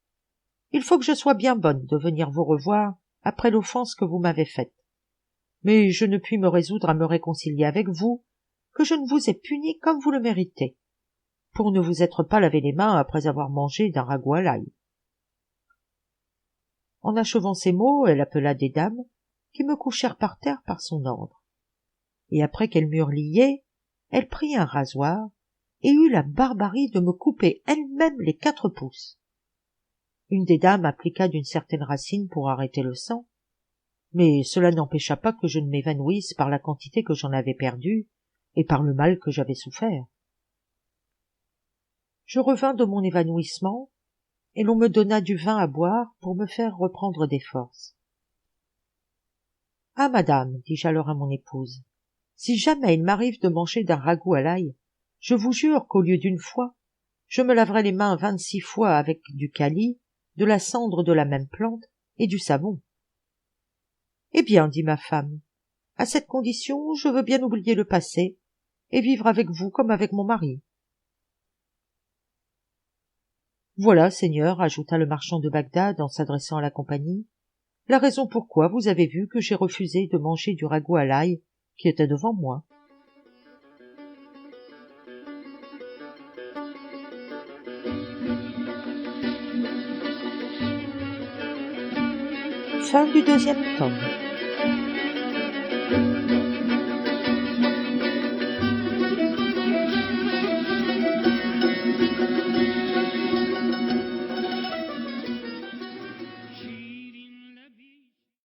« Il faut que je sois bien bonne de venir vous revoir après l'offense que vous m'avez faite. Mais je ne puis me résoudre à me réconcilier avec vous, que je ne vous ai puni comme vous le méritez, pour ne vous être pas lavé les mains après avoir mangé d'un ragoût à l'ail. » En achevant ces mots, elle appela des dames, qui me couchèrent par terre par son ordre. Et après qu'elles m'eurent lié, elle prit un rasoir, et eut la barbarie de me couper elle-même les 4 pouces. Une des dames appliqua d'une certaine racine pour arrêter le sang, mais cela n'empêcha pas que je ne m'évanouisse par la quantité que j'en avais perdue et par le mal que j'avais souffert. Je revins de mon évanouissement, et l'on me donna du vin à boire pour me faire reprendre des forces. « Ah, madame, dis-je alors à mon épouse, si jamais il m'arrive de manger d'un ragoût à l'ail, je vous jure qu'au lieu d'une fois, je me laverai les mains 26 fois avec du kali, de la cendre de la même plante et du savon. »« Eh bien, dit ma femme, à cette condition, je veux bien oublier le passé et vivre avec vous comme avec mon mari. »« Voilà, seigneur, ajouta le marchand de Bagdad en s'adressant à la compagnie, la raison pourquoi vous avez vu que j'ai refusé de manger du ragoût à l'ail qui était devant moi. » Fin du 2e tome.